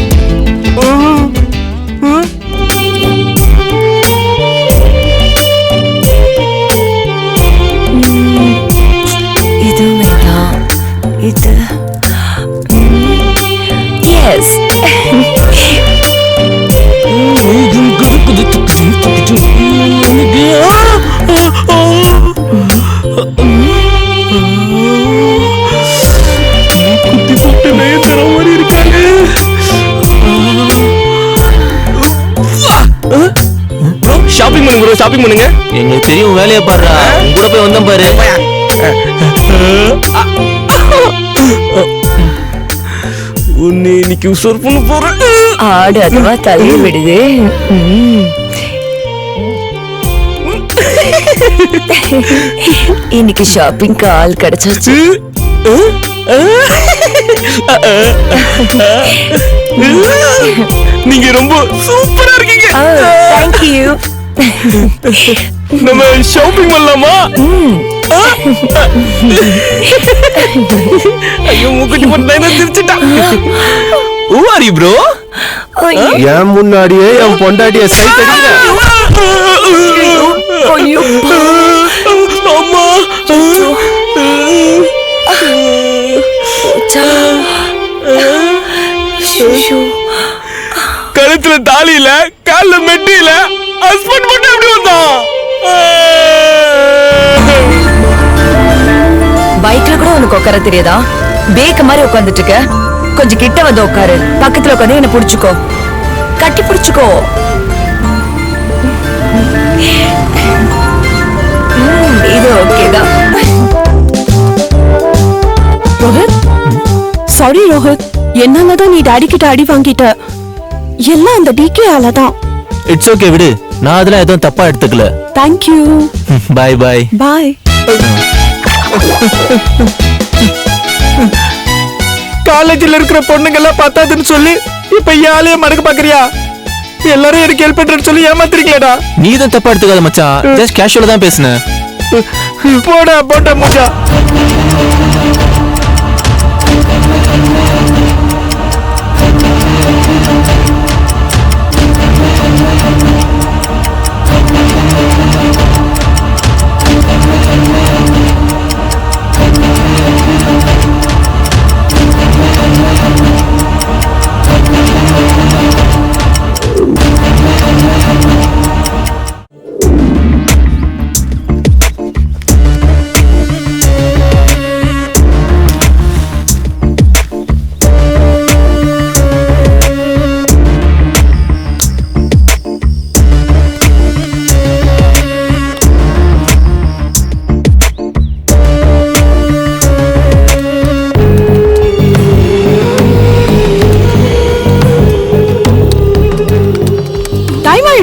K: இது வேண்டாம், இது எஸ்.
F: ஷாப்பிங் பண்ணுங்க ப்ரோ, ஷாப்பிங் பண்ணுங்க.
I: எங்களுக்கு தெரியும், வேலையை பாடுறா. கூட போய் வந்தோம் பாரு.
F: உன்னை இன்னைக்கு உசர் பண்ண போறேன்.
K: ஆடு அதுவா தள்ளி விடுது. இன்னைக்கு ஷாப்பிங் ஆள் கிடைச்சாச்சு.
F: நீங்க ரொம்ப சூப்பரா இருக்கீங்க.
K: Thank you.
F: நம்ம ஷாப்பிங் பண்ணலாமா? ஐயோ, மூக்குட்டி போட்டு திருச்சிட்டா. Who are you bro?
H: என் முன்னாடியே என் பொண்டாட்டிய சைட் அடிங்க.
K: ஐயோ
F: அம்மா. கழுத்துல தாலி இல்ல, கால்ல மெட்டி இல்ல, ஹஸ்பண்ட் மட்டும் எப்படி வந்தான்?
K: பைக்ல கூட உனக்கு உட்கார தெரியாதா? பேக்க மாதிரி உட்கார்ந்துட்டு இருக்க. கொஞ்சம் கிட்ட வந்து உட்காரு. பக்கத்துல உட்காந்து என்ன புடிச்சுக்கோ, கட்டி புடிச்சுக்கோ. இது ஓகேதான். ரோஹித், சாரி ரோஹித், என்னாலதான் நீ டாடி கிட்ட அடி வாங்கிட்ட. எல்லாம் அந்த டிகே ஆலதான்.
F: இட்ஸ் ஓகே, விடு. நான் அதெல்லாம் எதுவும் தப்பா எடுத்துக்கல.
K: Thank you.
F: Bye bye.
K: Bye.
J: காலேஜ்ல இருக்கிற பொண்ணுங்க எல்லாம் பார்த்தாதுன்னு சொல்லி இப்ப யாழைய மடக்க பாக்குறியா? எல்லாரும் எனக்கு ஹெல்ப் பண்றேன்னு சொல்லி ஏமாத்துறீங்களேடா.
F: நீ தான் தப்பா எடுத்துக்காத மச்சான். ஜஸ்ட் கேஷுவலா தான் பேசுனேன்.
J: போடா போட்டா மூஞ்சா.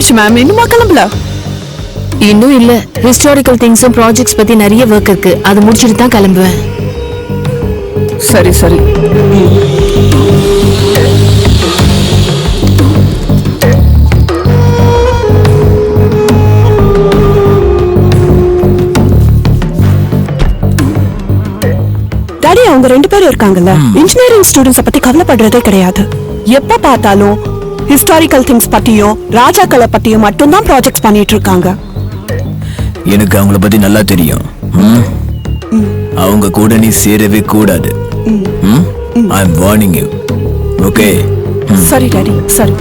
K: ஆயிடுச்சு மேம், இன்னுமா கிளம்பல?
G: இன்னும் இல்ல. ஹிஸ்டாரிக்கல் திங்ஸும் ப்ராஜெக்ட்ஸ் பத்தி நிறைய ஒர்க் இருக்கு. அது முடிச்சிட்டு தான் கிளம்புவேன்.
K: சரி சரி. டாடி, அவங்க 2 பேரும் இருக்காங்கல்ல, இன்ஜினியரிங் ஸ்டூடெண்ட்ஸ பத்தி கவலைப்படுறதே கிடையாது. எப்ப பார்த்தாலும் ஹிஸ்டாரிக்கல் திங்ஸ் பத்தியும் ராஜாக்களை பத்தியும் மட்டும்தான் ப்ராஜெக்ட்ஸ் பண்ணிட்டு இருக்காங்க.
L: எனக்கு அவங்கள பத்தி நல்லா தெரியும். அவங்க கூட நீ சேரவே கூடாது. ஐ அம் வார்னிங் யூ. ஓகே?
K: சரி டாடி, சரி.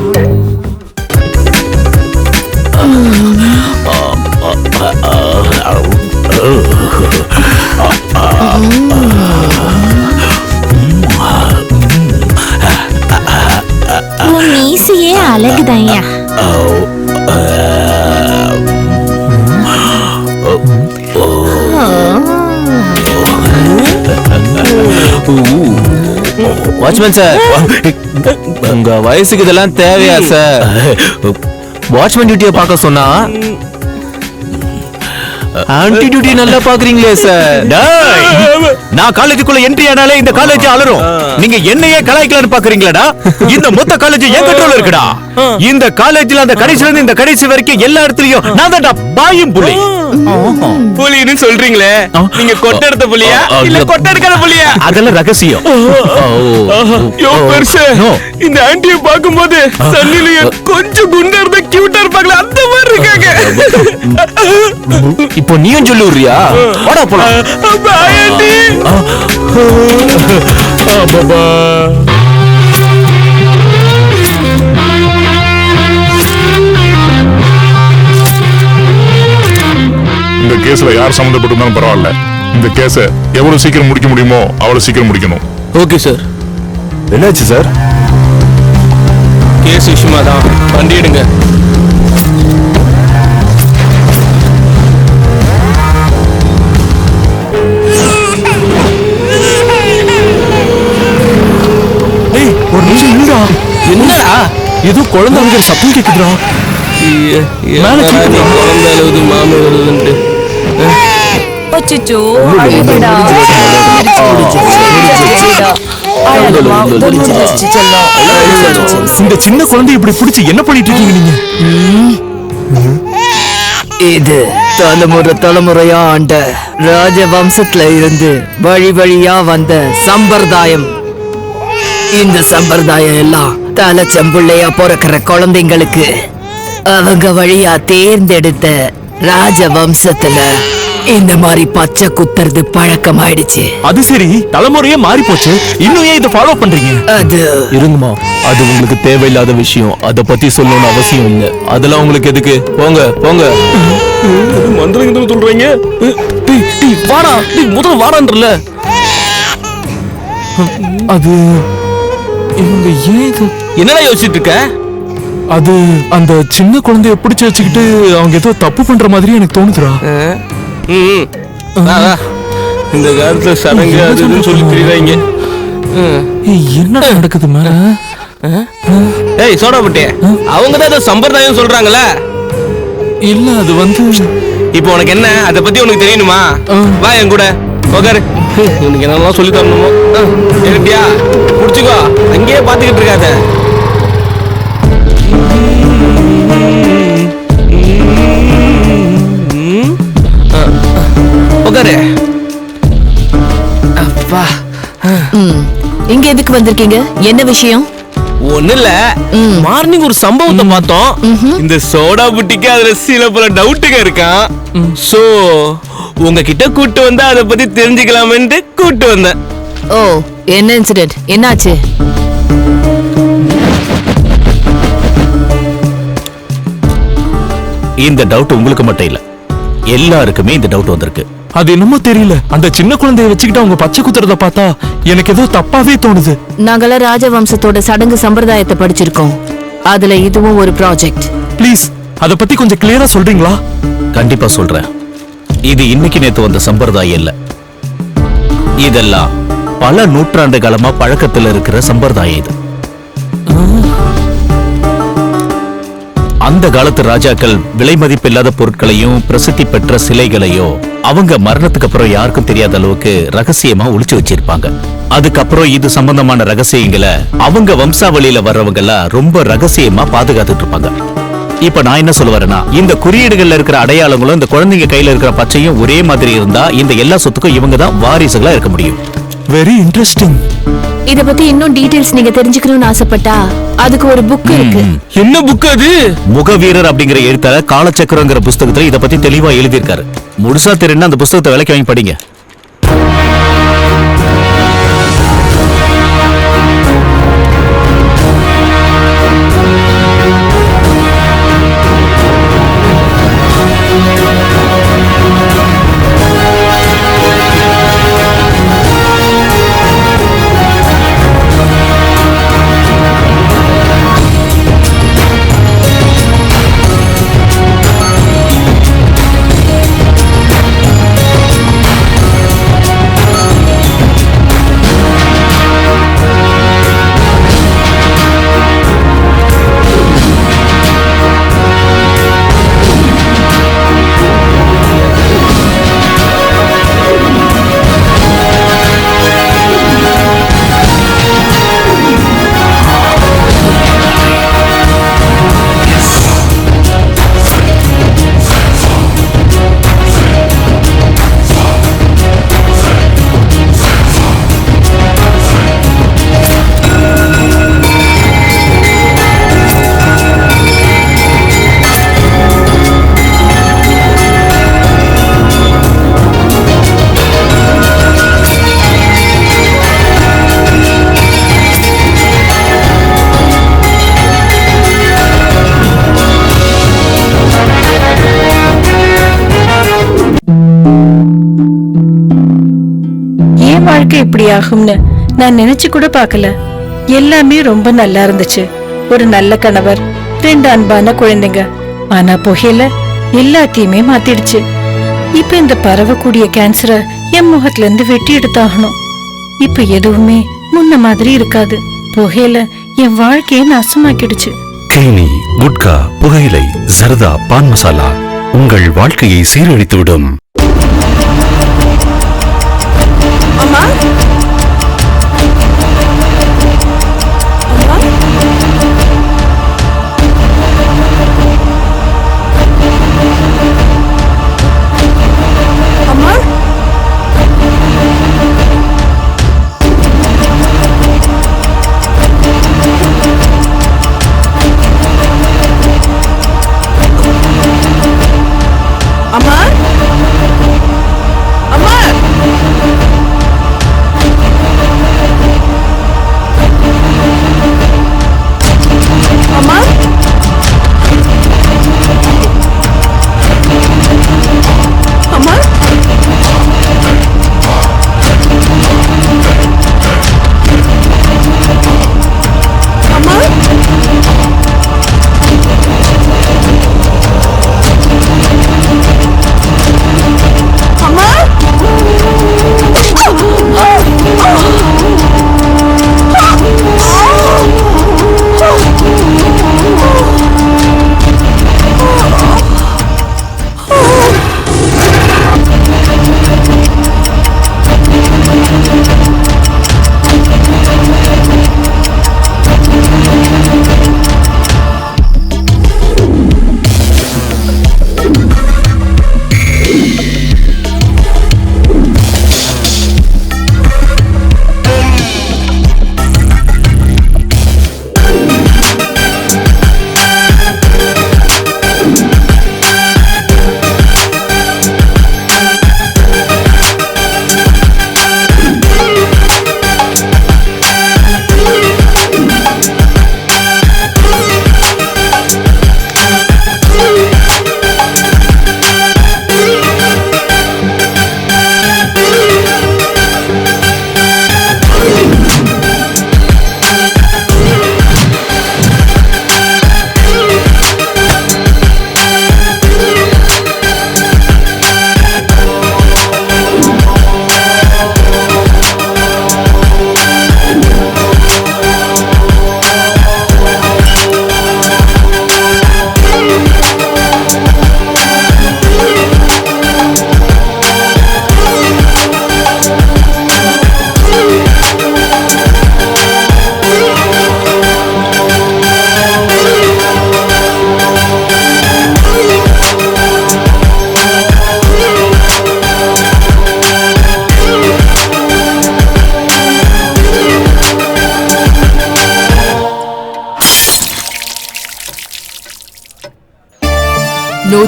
G: உன் மீசையே அழகுதாயா.
F: வாட்ச்மேன் சார், உங்க வயசுக்கு இதெல்லாம் தேவையா சார்? வாட்ச்மேன் டியூட்டியை பார்க்க சொன்னா ஆன்டி டியூட்டி நல்லா பாக்குறீங்களே சார்.
J: நான் காலேஜுக்குள்ள என்ட்ரி ஆனாலே இந்த காலேஜ் அலறும். நீங்க என்னையே கலாய்க்கலான்னு பாக்குறீங்களாடா? இந்த மொத்த காலேஜ் என் கண்ட்ரோல்ல இருக்குடா. இந்த காலேஜ்ல அந்த கடைசில இருந்து இந்த கடைசி வரைக்கும் எல்லா இடத்துலயும் நான் தான்டா பாயும் புலி.
F: புலின்னு சொல்றீங்களே, நீங்க கொட்டை எடுத்த புலியா இல்ல கொட்டை எடுக்காத புலியா?
J: அதெல்லாம் ரகசியம்.
F: இந்த ஆன்டியை பார்க்கும்போது சன்னிலிய கொஞ்சம் குண்டா இருந்தா கியூட்டா இருப்பாங்களே, அந்த மாதிரி இருக்காங்க.
J: இப்போ நீயும் சொல்லி விடுறியா? வாடா போலாம்.
F: பாய் ஆன்டி.
J: பாபா.
M: இந்த கேஸ்ல யார் சம்பந்தப்பட்டிருந்தாலும் பரவாயில்ல. இந்த கேஸ எவ்வளவு சீக்கிரம் முடிக்க முடியுமோ அவ்வளவு சீக்கிரம் முடிக்கணும்.
F: Okay sir.
H: என்னாச்சு சார்?
F: கேஸ் விஷயமா தான். வண்டி எடுங்க.
J: ஒரு நிமிஷம் இல்லடா.
F: என்னடா
J: ஏதோ குழந்தை அழுகிற சத்தம் கேக்குதுடா. மேல கேக்குது.
F: குழந்தை அழுகுது, மாமி அழுகுதுன்ட்டு.
K: அச்சச்சோ,
J: இந்த சின்ன குழந்தை இப்படி பிடிச்சு என்ன பண்ணிட்டு இருக்கீங்க நீங்க?
L: இது தலைமுறையா ஆண்ட ராஜவம்சத்துல இருந்து வழி வழியா வந்த சம்பிரதாயம். இந்த சம்பிரதாயம் எல்லாம் தலை செம்புள்ளையா பிறக்கிற குழந்தைங்களுக்கு அவங்க வழியா தேர்ந்தெடுத்த ராஜவம்சத்துல இந்த மாதிரி பச்சை குத்துறது பழக்கம் ஆயிடுச்சு.
J: அது சரி, தலைமுறையே மாறி போச்சு. இன்னும் ஏன் இதை ஃபாலோ பண்றீங்க?
L: அது
F: இருங்கம்மா, அது உங்களுக்கு தேவையில்லாத விஷயம். அத பத்தி சொல்லணும்னு அவசியம் இல்ல. அதெல்லாம் உங்களுக்கு எதுக்கு? போங்க போங்க. மந்திரம் சொல்றீங்க? வாடா, முதல்ல வாடான்றல.
J: அது இவங்க ஏன்
F: என்னடா யோசிச்சுட்டு இருக்க?
J: அது அந்த சின்ன குழந்தைய பிடிச்சு வச்சுக்கிட்டு அவங்க ஏதோ தப்பு பண்ற மாதிரி எனக்கு தோணுதுடா.
F: இந்த காலத்துல சடங்கு அதுன்னு சொல்லி தெரியுறாங்க.
J: என்ன நடக்குது மேல?
F: ஏய் சோடா பட்டே, அவங்க தான் ஏதோ சம்பிரதாயம் சொல்றாங்கல்ல.
J: இல்ல, அது வந்து
F: இப்போ உனக்கு என்ன அத பத்தி உனக்கு தெரியணுமா? வா என் கூட உட்காரு. உனக்கு என்னெல்லாம் சொல்லி தரணுமோ எப்படியா புடிச்சுக்கோ. அங்கேயே பாத்துக்கிட்டு இருக்காத. உட்காரு.
E: அப்பா. இங்க எதுக்கு வந்திருக்கீங்க? என்ன விஷயம்?
F: ஒண்ணு இல்ல, மார்னிங் ஒரு சம்பவத்தை பார்த்தோம். இந்த சோடா புட்டிக்கு அதுல சில பல டவுட்டுங்க இருக்கான். சோ உங்ககிட்ட கூட்டு வந்தா அதை பத்தி தெரிஞ்சுக்கலாம்னு கூட்டு வந்தேன்.
E: ஓ, என்ன இன்சிடென்ட்? என்னாச்சு?
J: இந்த டவுட் உங்களுக்கு மட்டும் இல்ல, எல்லாருக்குமே இந்த டவுட் வந்திருக்கு. அது என்னமோ தெரியல, அந்த சின்ன குழந்தைய வச்சுக்கிட்டு அவங்க பச்சை குத்துறத பார்த்தா எனக்கு ஏதோ தப்பாவே தோணுது.
E: நாங்கள ராஜவம்சத்தோட சடங்கு சம்பிரதாயத்தை படிச்சிருக்கோம். அதுல இதுவும் ஒரு ப்ராஜெக்ட்.
J: ப்ளீஸ் அத பத்தி கொஞ்சம் கிளியரா சொல்றீங்களா?
N: கண்டிப்பா சொல்றேன். இது இன்னைக்கு நேத்து வந்த சம்பிரதாயம் இல்ல. இதெல்லாம் பல நூற்றாண்டு காலமா பழக்கத்துல இருக்கிற சம்பிரதாயம். இது அந்த காலத்து ராஜாக்கள் விலை மதிப்பில்லாத பொருட்களையும் பிரசித்தி பெற்ற சிலைகளையோ அவங்க மரணத்துக்கு அப்புறம் யாருக்கும் தெரியாத அளவுக்கு ரகசியமா ஒளிச்சு வச்சிருப்பாங்க. அதுக்கப்புறம் இது சம்பந்தமான ரகசியங்களை அவங்க வம்சாவளியில வர்றவங்க எல்லாம் ரொம்ப ரகசியமா பாதுகாத்துட்டு இருப்பாங்க. இப்ப நான் என்ன சொல்ல வரேன்னா, இந்த குறியீடுகள்ல இருக்கிற அடையாளங்களும் இந்த குழந்தைங்க கையில இருக்கிற பச்சையும் ஒரே மாதிரி இருந்தா இந்த எல்லா சொத்துக்கும் இவங்க தான் வாரிசுகளா இருக்க முடியும்.
F: Very interesting.
G: இத பத்தி இன்னும் டீடைல்ஸ் நீங்க தெரிஞ்சுக்கணும்னு ஆசைப்பட்டா அதுக்கு ஒரு புக் இருக்கு.
F: என்ன புக் அது?
N: முகவீரர் அப்படிங்கிற எழுத்தாளர் காலச்சக்கரங்கிற புஸ்தகத்துல இத பத்தி தெளிவா எழுதியிருக்காரு. முழுசா தெரியும்னா அந்த புஸ்தகத்தை விலைக்கு வாங்கி படிங்க.
O: வாழ்க்கை இப்படி ஆகும்னு நான் நினைச்சு கூட பார்க்கல. எல்லாமே ரொம்ப நல்லா இருந்துச்சு. ஒரு நல்ல கணவர், 2 அன்பான குழந்தைங்க. ஆனா புகையில எல்லாத்தையுமே மாத்திடுச்சு. இப்ப இந்த பரவக்கூடிய கேன்சரை என் முகத்துல இருந்து வெட்டி எடுத்தாகணும். இப்ப எதுவுமே முன்ன மாதிரி இருக்காது. புகையில என் வாழ்க்கையை நாசமாக்கிடுச்சு.
P: தேனி, குட்கா, புகையிலை, சரதா, பான் மசாலா உங்கள் வாழ்க்கையை சீரழித்துவிடும்.
O: அம்மா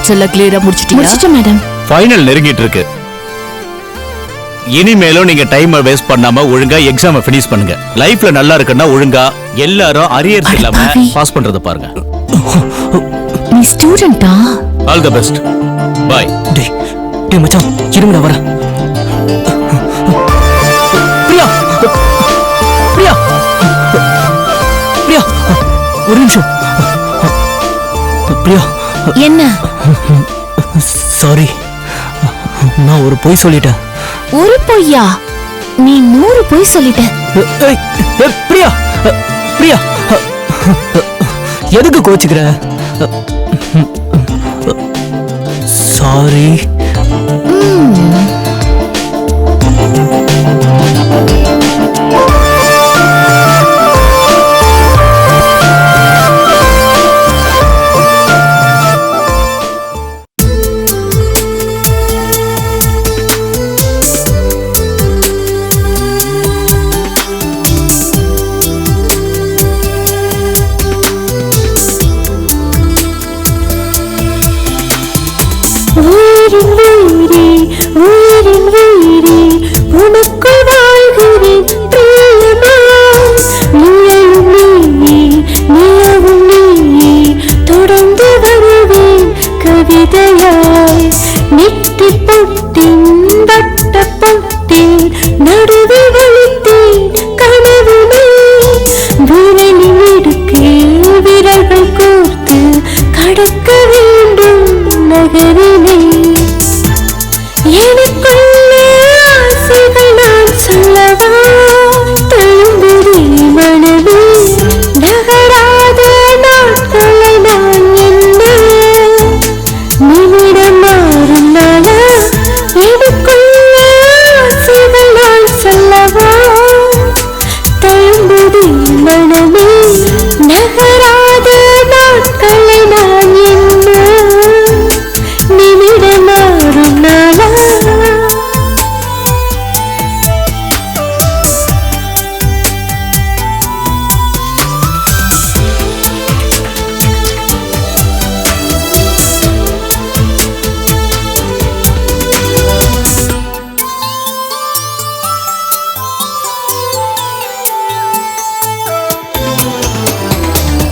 E: டவுட்ஸ் எல்லாம் கிளியரா முடிச்சிட்டீங்க?
G: மேடம்.
N: ஃபைனல் நெருங்கிட்டு இருக்கு. இனிமேலும் நீங்க டைம் வேஸ்ட் பண்ணாம ஒழுங்கா எக்ஸாம் ஃபினிஷ் பண்ணுங்க. லைஃப்ல நல்லா இருக்குன்னா ஒழுங்கா எல்லாரும் அரியர்ஸ் இல்லாம பாஸ் பண்றத பாருங்க.
G: நீ ஸ்டூடெண்டா?
N: All the best. பை.
F: டேய் மச்சான், இருங்கடா வரேன். பிரியா பிரியா பிரியா, ஒரு நிமிஷம். பிரியா.
G: என்ன?
F: சாரி, நான் ஒரு பொய் சொல்லிட்டேன்.
G: ஒரு பொய்யா? நீ 100 பொய் சொல்லிட்ட.
F: பிரியா பிரியா, எதுக்கு கோச்சுக்கிற? சாரி.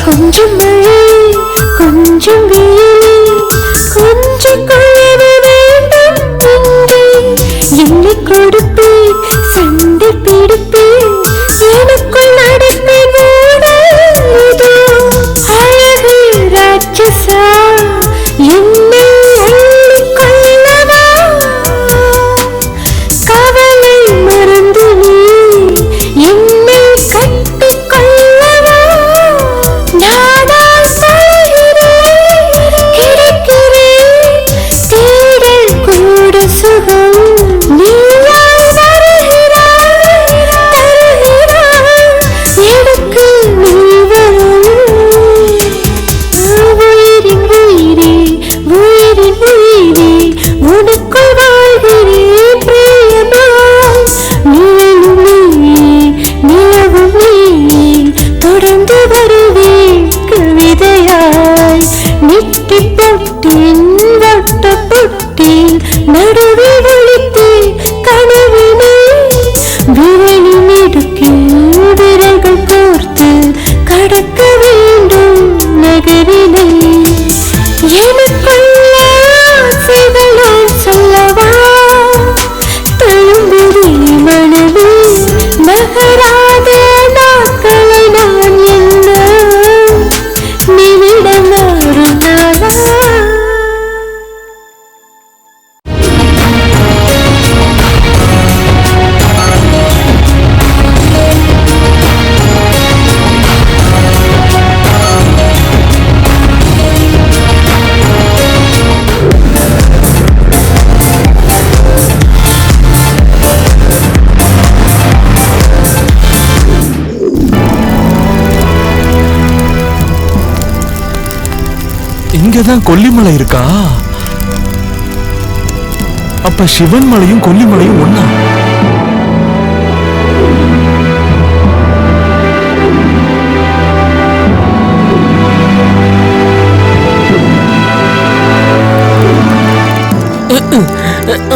Q: கொஞ்சம் மழை கொஞ்சம் வெயில் கொஞ்சம் குளிர் வேண்டும் இங்கே என்னை கொடுப்பேன் சண்டை பிடிப்பேன் எனக்குள் நடப்பேன் அழகு ராட்சசா என்னை அள்ளிக் கொள்ளவா கவலை மறந்து நீ என்னை கட்டிக் கொள்ளவா நானா சொல்கிறேன் கிடைக்கிறேன் தேடல் கூட சுகம் நீயா வருகிறாய் தருகிறாய் எனக்கு நீ வரும் உயிரின் உயிரே உயிரின் உயிரே உனக்குள் வாழ்கிறேன் பிரியமாய் நீயும் நீயே நிலவும் நீயே தொடர்ந்து வருவேன் கவிதையாய் நெட்டி பொட்டின் வட்ட பொட்டில் நடுவில் ஒளித்தேன் கனவினை விரலின் இடுக்கில் விரல்கள் கோர்த்து கடக்க வேண்டும் நகரினை எனக்குள்ள ஆசைகள் நான் சொல்லவா தழும்புதி மனமே நகராத நாட்களை நான் என்ன நிமிடம் மாறும் நாளா
F: இங்கதான் கொல்லிமலை இருக்கா? அப்ப சிவன் மலையும் கொல்லிமலையும் ஒண்ணா?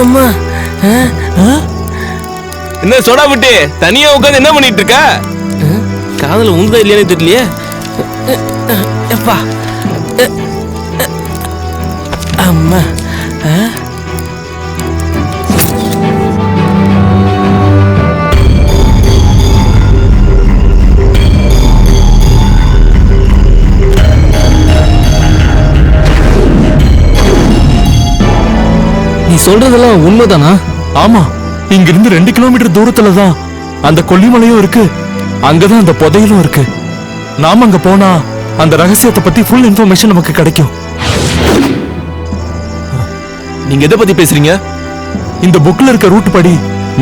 F: அம்மா என்ன சோடா புட்டி தனியா உட்காந்து என்ன பண்ணிட்டு இருக்க? காதல உந்தா இல்லையானே தெரியலையே. எப்பா அம்மா
L: நீ சொல்றதெல்லாம் உண்மைதானா?
F: ஆமா, இங்கிருந்து 2 கிலோமீட்டர் தூரத்துல தான் அந்த கொல்லிமலையும் இருக்கு. அங்கதான் அந்த புதையலும் இருக்கு. நாம அங்க போனா அந்த ரகசியத்தை பத்தி ஃபுல் இன்ஃபர்மேஷன் நமக்கு கிடைக்கும். நீங்க எதை பத்தி பேசுறீங்க? இந்த புக்ல இருக்க ரூட் படி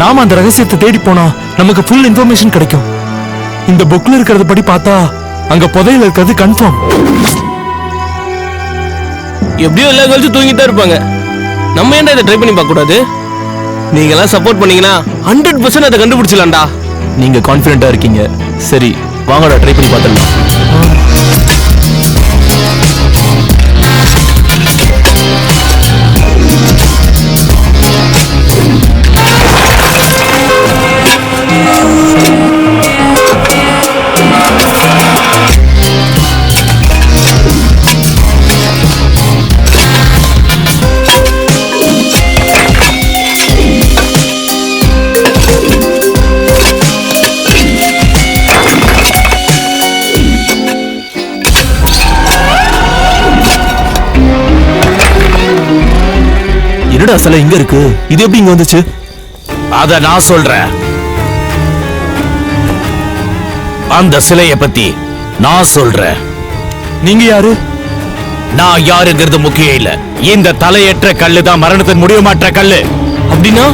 F: நாம அந்த ரகசியத்தை தேடி போனா நமக்கு ஃபுல் இன்ஃபர்மேஷன் கிடைக்கும். இந்த புக்ல இருக்கிறத படி பார்த்தா அங்க புதையல் இருக்கிறது கன்ஃபார்ம். எப்படியும் எல்லா கழிச்சு தூங்கிட்டு தான் இருப்பாங்க. நம்ம ஏன்டா இதை ட்ரை பண்ணி பார்க்க கூடாது? நீங்க எல்லாம் சப்போர்ட் பண்ணீங்கன்னா 100% அதை கண்டுபிடிச்சலாம்டா. நீங்க கான்ஃபிடென்ட்டா இருக்கீங்க. சரி வாங்கடா, ட்ரை பண்ணி பார்த்துடலாம். என்னடா சிலை இங்க இருக்கு? இது எப்படி இங்க வந்துச்சு?
N: அத நான் சொல்றேன். அந்த சிலைய பத்தி நான் சொல்றேன்.
F: நீங்க யாரு?
N: நான் யாருங்கிறது முக்கியம் இல்ல. இந்த தலையற்ற கல்லு தான் மரணத்தின் முடிவுமாற்ற கல்லு.
F: அப்படின்னா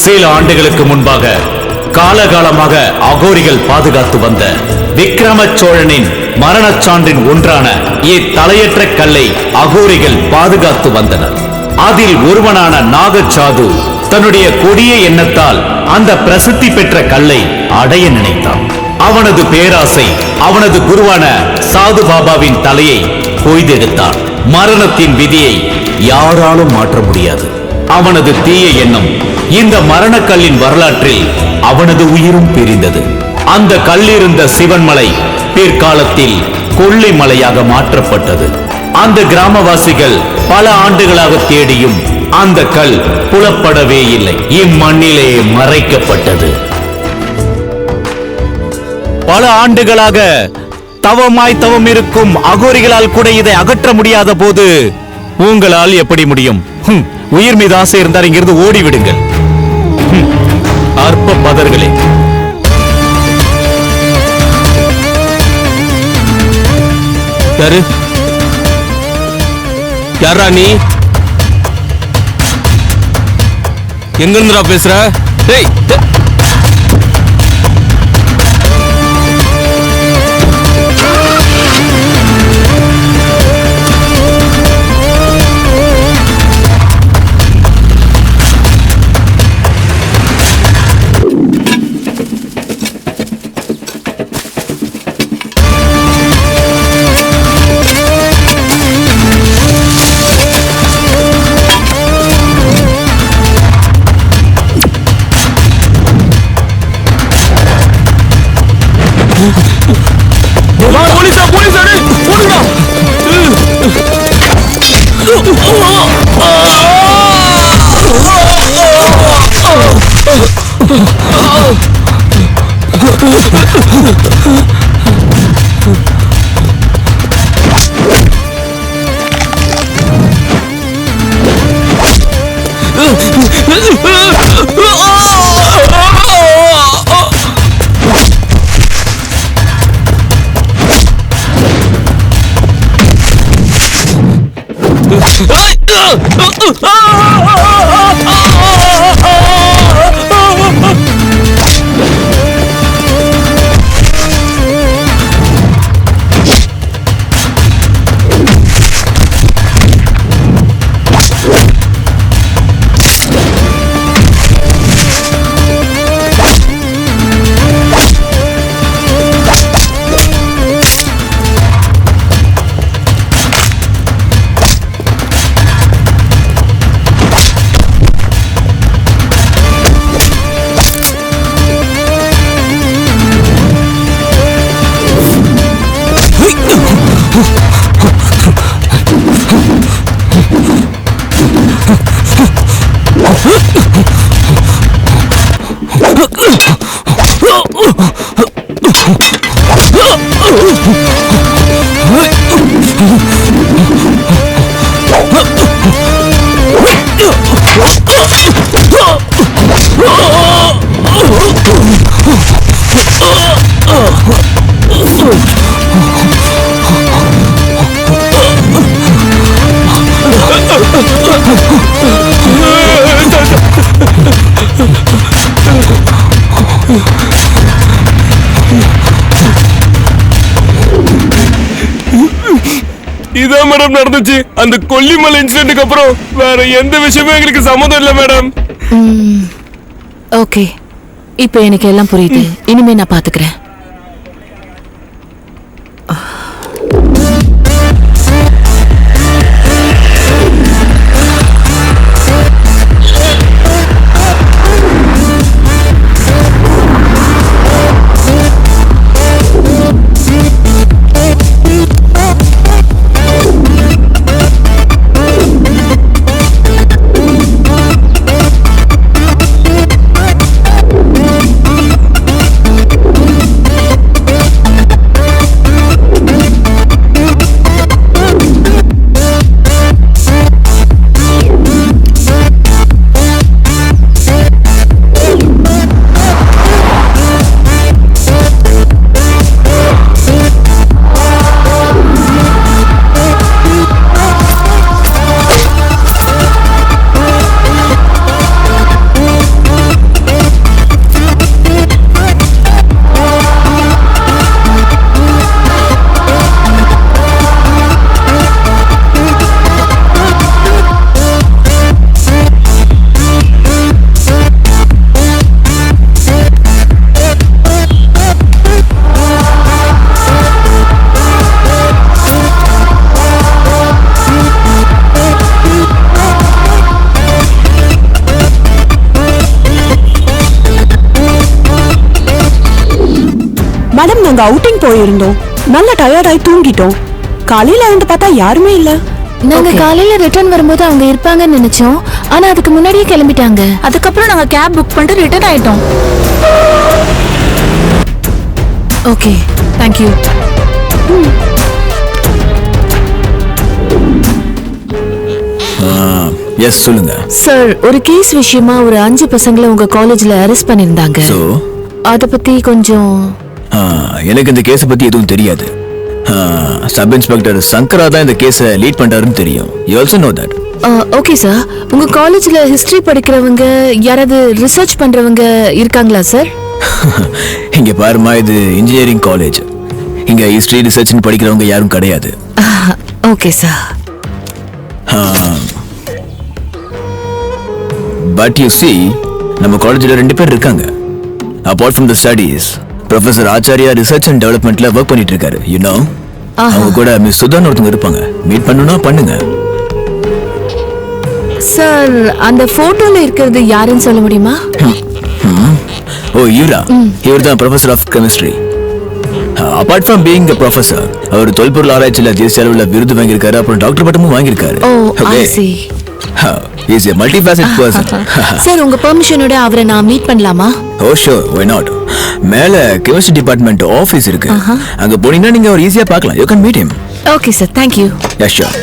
N: சில ஆண்டுகளுக்கு முன்பாக காலகாலமாக அகோரிகள் பாதுகாத்து வந்த விக்ரம சோழனின் மரணச் சான்றின் ஒன்றான இத்தலையற்ற கல்லை அகோரிகள் பாதுகாத்து வந்தனர். அதில் ஒருவனான நாகசாது தன்னுடைய கொடிய எண்ணத்தால் அந்த பிரசித்தி பெற்ற கல்லை அடைய நினைத்தான். அவனது பேராசை அவனது குருவான சாது பாபாவின் தலையை கொய்தெடுத்தான். மரணத்தின் விதியை யாராலும் மாற்ற முடியாது. அவனது தீய எண்ணம் இந்த மரணக்கல்லின் வரலாற்றில் அவனது உயிரும் பிரிந்தது. அந்த கல்லிருந்த சிவன்மலை பிற்காலத்தில் கொல்லிமலையாக மாற்றப்பட்டது. அந்த கிராமவாசிகள் பல ஆண்டுகளாக தேடியும் அந்த கல் புலப்படவே இல்லை. இம்மண்ணிலே மறைக்கப்பட்டது. பல ஆண்டுகளாக தவமாய் தவம் இருக்கும் அகோரிகளால் கூட இதை அகற்ற முடியாத போது உங்களால் எப்படி முடியும்? உயிர் மீது ஆசை இருந்தால் இங்கிருந்து ஓடிவிடுங்கள். அற்ப பதர்களே.
F: யாரு? யாரா நீ? எங்க இருந்துடா பேசுற? டேய் இதான் மேடம் நடந்துச்சு. அந்த கொல்லிமலை இன்சிடென்ட்க்கு அப்புறம் வேற எந்த விஷயமும் எங்களுக்கு சம்மந்தம் இல்ல மேடம்.
E: ஓகே, இப்போ எனக்கு எல்லாம் புரியுது. இனிமே நான் பாத்துக்கிறேன்.
K: நாங்க அவுட்டிங் போயிருந்தோம். நல்ல டயர்டாயி தூங்கிட்டோம். காலையில எழுந்து பார்த்தா யாருமே இல்ல.
G: நாங்க காலையில ரிட்டர்ன் வரும்போது அவங்க இருப்பாங்கன்னு நினைச்சோம். ஆனா அதுக்கு முன்னாடியே கிளம்பிட்டாங்க. அதுக்கப்புறம் நாங்க கேப் புக் பண்ணிட்டு ரிட்டர்ன் ஆயிட்டோம். Okay, thank you.
L: எஸ், சொல்லுங்க
G: சார். ஒரு கேஸ் விஷயமா ஒரு 5 பசங்களை உங்க காலேஜ்ல அரெஸ்ட் பண்ணிருந்தாங்க. அத பத்தி கொஞ்சம்.
L: எனக்கு இந்த கேஸ பத்தி எதுவும் தெரியாது. சப் இன்ஸ்பெக்டர் சங்கரா தான் இந்த கேஸ லீட் பண்றாருன்னு தெரியும். You also know that.
G: Okay sir. உங்க காலேஜ்ல ஹிஸ்டரி படிக்கிறவங்க யாராவது ரிசர்ச் பண்றவங்க இருக்காங்களா சார்?
L: இங்க பாருமா, இது இன்ஜினியரிங் காலேஜ். இங்க ஹிஸ்டரி ரிசர்ச்னு படிக்கிறவங்க யாரும் கிடையாது.
G: Okay sir.
L: But you see, நம்ம காலேஜ்ல 2 பேர் இருக்காங்க. Apart from the studies, professor Acharya research and டெவலப்மெண்ட்ல வர்க் பண்ணிட்டு இருக்காரு. யூ நோ, அவங்க கூட மிஸ் சுதான் ஒருத்தங்க இருப்பாங்க. மீட் பண்ணனும்னா பண்ணுங்க.
G: சார், அந்த போட்டோல இருக்கிறது யாருன்னு சொல்ல முடியுமா?
L: ஓ, இவர் தான் professor of chemistry. Apart from being the professor, அவர் தொல்பொருள் ஆராய்ச்சியில தேசிய அளவில் விருது வாங்கியிருக்காரு. அப்புறம் டாக்டர் பட்டமும் வாங்கியிருக்காரு.
G: ஓ, ஐ see.
L: He is a multifaceted person.
G: Sir, உங்க பெர்மிஷனோட அவரை நான் மீட் பண்ணலாமா?
L: Oh sure, why not? மேல கெமிஸ்ட்ரி டிபார்ட்மெண்ட் ஆபீஸ் இருக்கு. அங்க போனீங்கன்னா நீங்க அவர் ஈஸியா பார்க்கலாம். You can meet him.
G: Okay sir, thank you.
L: Yeah, sure.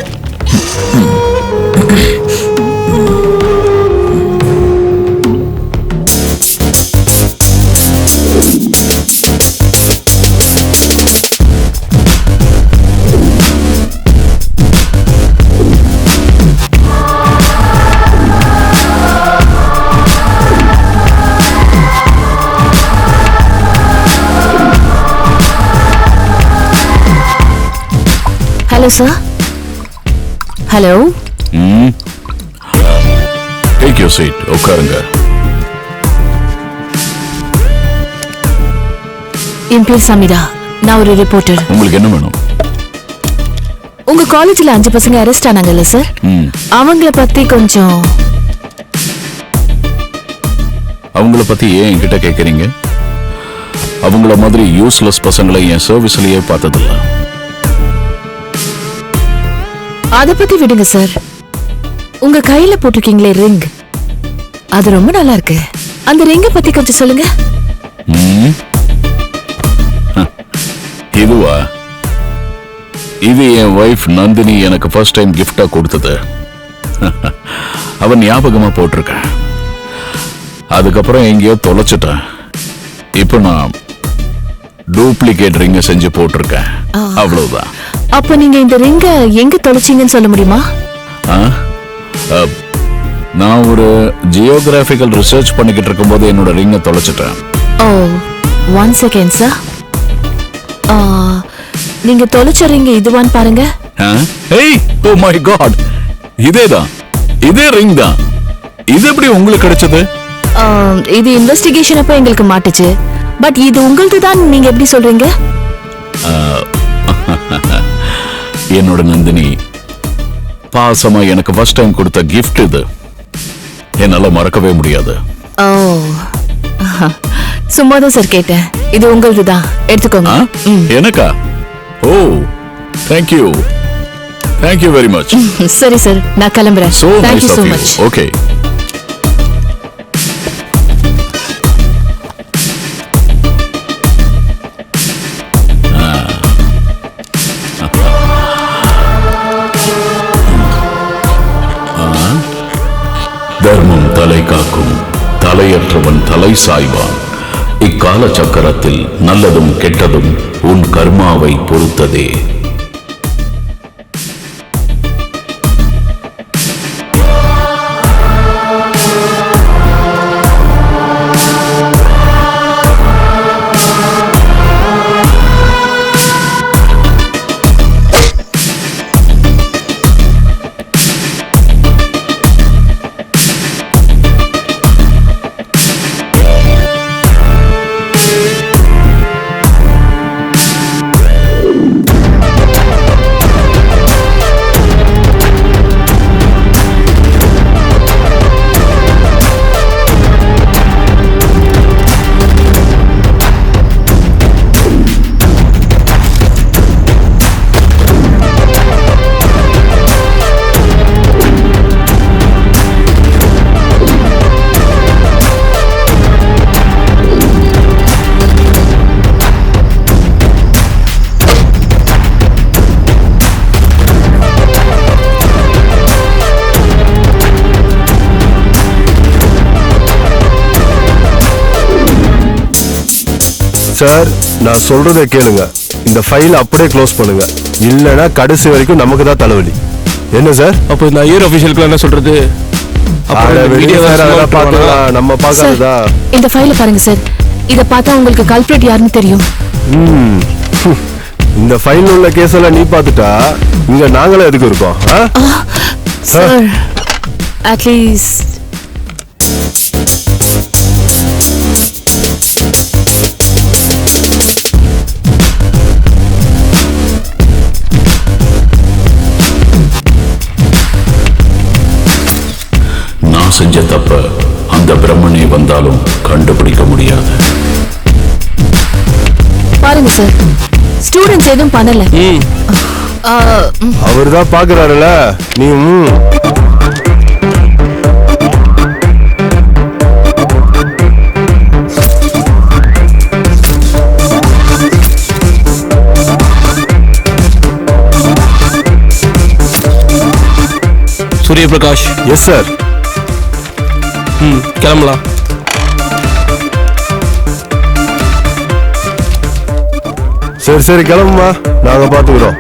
G: Hello sir. Hello.
D: Take your seat. உட்காருங்க.
G: என் பேர் சமிதா. நான் ஒரு ரிப்போர்ட்டர்.
D: உங்களுக்கு என்ன வேணும்?
G: உங்க காலேஜ்ல 5 பசங்க அரெஸ்ட் ஆனாங்கல்ல சார்? அவங்கள பத்தி கொஞ்சம்.
D: அவங்கள பத்தி ஏன் என்கிட்ட கேக்குறீங்க? அவங்கள மாதிரி யூஸ்லெஸ் பசங்களை என் சர்வீஸ்லயே பார்த்ததில்ல.
G: அத பத்தி விடுங்க சார். உங்க கையில போட்டிருக்கீங்களே ரிங், அது ரொம்ப நல்லா இருக்கு. அந்த ரிங்க பத்தி கொஞ்சம் சொல்லுங்க.
D: இதுவா? இது என் வைஃப் நந்தினி எனக்கு ஃபர்ஸ்ட் டைம் கிஃப்டா கொடுத்தது. அவன் ஞாபகமா போட்டிருக்கேன். அதுக்கப்புறம் எங்கேயோ தொலைச்சிட்டேன். இப்போ நான் டூப்ளிகேட் ரிங்க செஞ்சு போட்டிருக்கேன். அவ்வளவுதான்.
G: அப்ப நீங்க இந்த ரிங்க எங்க தொலைச்சீங்கன்னு சொல்ல முடியுமா?
D: நான் ஒரு ஜியோகிராபிக்கல் ரிசர்ச் பண்ணிக்கிட்டு இருக்கும்போது என்னோட ரிங்க தொலைச்சிட்டேன்.
G: ஓ, 1 செகண்ட் சார். நீங்க தொலைச்ச ரிங்க இதுவான்னு பாருங்க.
D: ஏய், ஓ மை காட், இதேதான். இதே ரிங் தான். இது எப்படி உங்களுக்கு கிடைச்சது?
G: இது இன்வெஸ்டிகேஷன் அப்ப எங்களுக்கு மாட்டுச்சு. பட் இது உங்களது தான் நீங்க எப்படி சொல்றீங்க?
D: என்னோட நந்தினி பாசமா எனக்கு ஃபர்ஸ்ட் டைம் கொடுத்த கிஃப்ட் இது. என்னால மறக்கவே முடியாது.
G: ஓ, சும்மாதான் சார் கேட்டேன். இது உங்களது தான், எடுத்துக்கோங்க.
D: எனக்கா? ஓ, thank you. Thank you very much.
G: சரி சார், நான் கிளம்புறேன்.
D: So
G: Thank
D: nice
G: you so
D: of you.
G: much.
D: Okay. தர்மம் தலை காக்கும், தலையற்றவன் தலை சாய்வான். இக்கால சக்கரத்தில் நல்லதும் கெட்டதும் உன் கர்மாவை பொறுத்ததே.
H: சார் நான் சொல்றதை கேளுங்க, இந்த ஃபைல் அப்படியே க்ளோஸ் பண்ணுங்க, இல்லைன்னா கடைசி வரைக்கும் நமக்கு தான் தலைவலி. என்ன சார்?
F: அப்போ இந்த ஐயர் அபிஷியலுக்கு என்ன சொல்றது?
H: நம்ம பாக்காததா?
G: இந்த ஃபைல பாருங்க சார், இத பார்த்தா உங்களுக்கு கல்பிரேட் யாருன்னு தெரியும்.
H: இந்த ஃபைல் உள்ள கேஸ் எல்லாம் நீ பார்த்துட்டா இங்க நாங்களே எதுக்கு இருக்கோம்?
G: சார் அட்லீஸ்ட்
D: நான் செஞ்ச தப்ப அந்த பிரம்மனே வந்தாலும் கண்டுபிடிக்க முடியாது.
G: பாருங்க சார், ஸ்டூடெண்ட்ஸ் எதுவும் பண்ணல.
H: அவர்தான் பாக்குறாருல, நீ
F: சூரியபிரகாஷ்.
H: Yes sir.
F: கிளம்பலாம்.
H: சரி சரி கிளம்புமா, நாங்க பாத்துக்கிறோம்.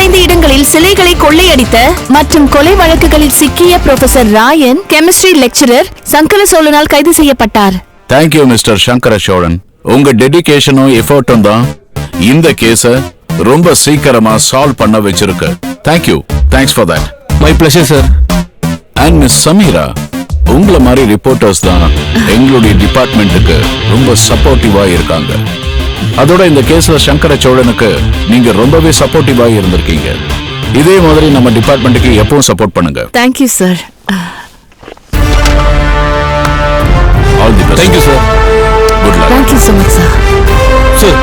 E: 15 இடங்களில் சிலைகளை கொள்ளையடித்த மற்றும் கொலை வழக்குகளில் சிக்கிய professor Rayan chemistry lecturer Sankara சோழனால் கைது செய்யப்பட்டார்.
D: Thank you mister Sankara Chozhan. உங்க டெடிகேஷனும் எஃபர்ட்டும் தான் இந்த கேஸ ரொம்ப சீக்கிரமா சால்வ் பண்ண வச்சிருக்கு. Thank you. Thanks for that.
F: My pleasure sir.
D: And miss Sameera, உங்களை மாதிரி ரிப்போர்ட்டர்ஸ் தான் எங்களுடைய டிபார்ட்மெண்ட்டுக்கு ரொம்ப சப்போர்ட்டிவா இருக்காங்க. அதோட இந்த கேஸ்ல சங்கர சோழனுக்கு நீங்க ரொம்பவே சப்போர்ட்டிவா இருந்திருக்கீங்க. இதே மாதிரி நம்ம டிபார்ட்மெண்ட்டுக்கு எப்பவும் சப்போர்ட் பண்ணுங்க.
E: Thank you sir.
D: All the best.
F: Thank you sir.
D: Good luck.
E: Thank you so much sir.
F: Sir.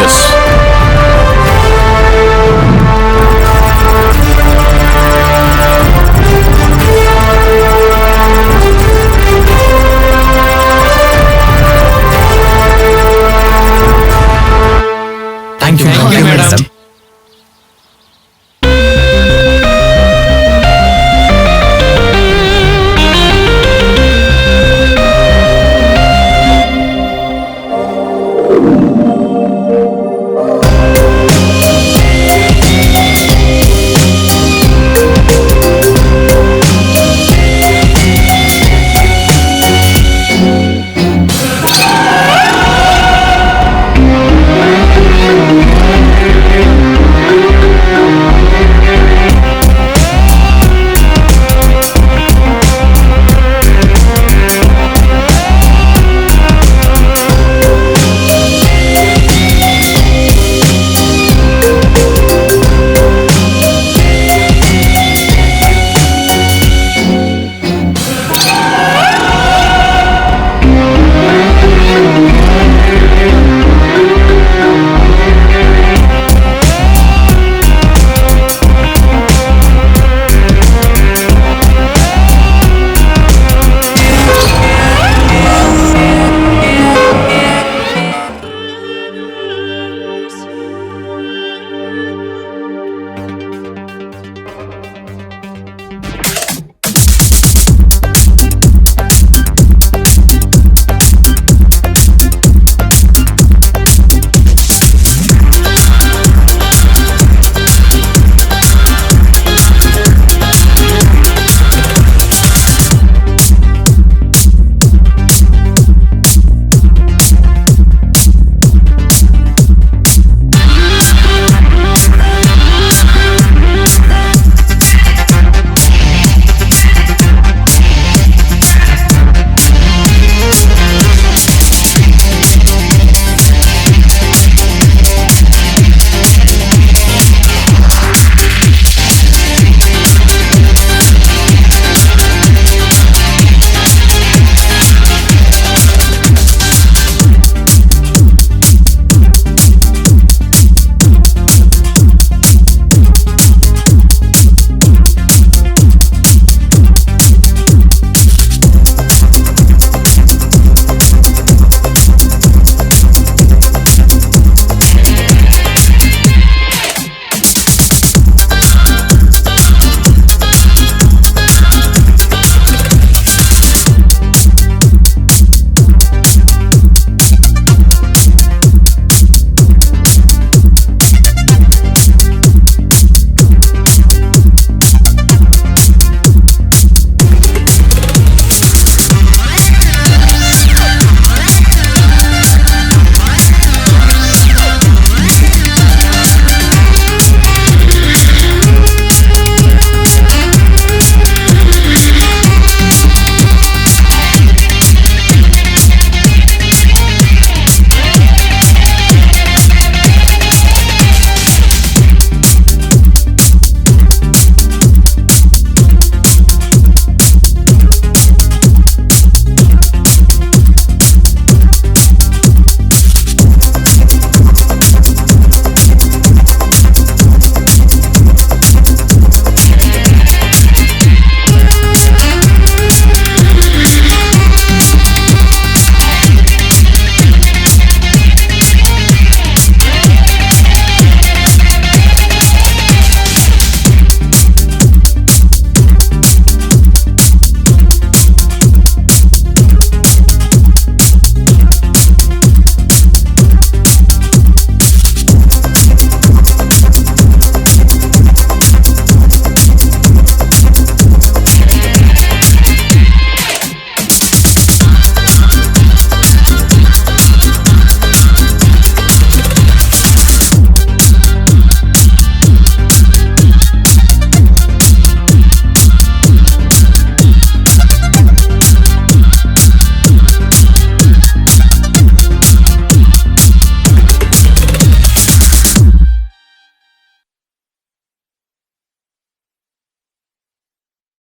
D: Yes.
L: Thank you, madam.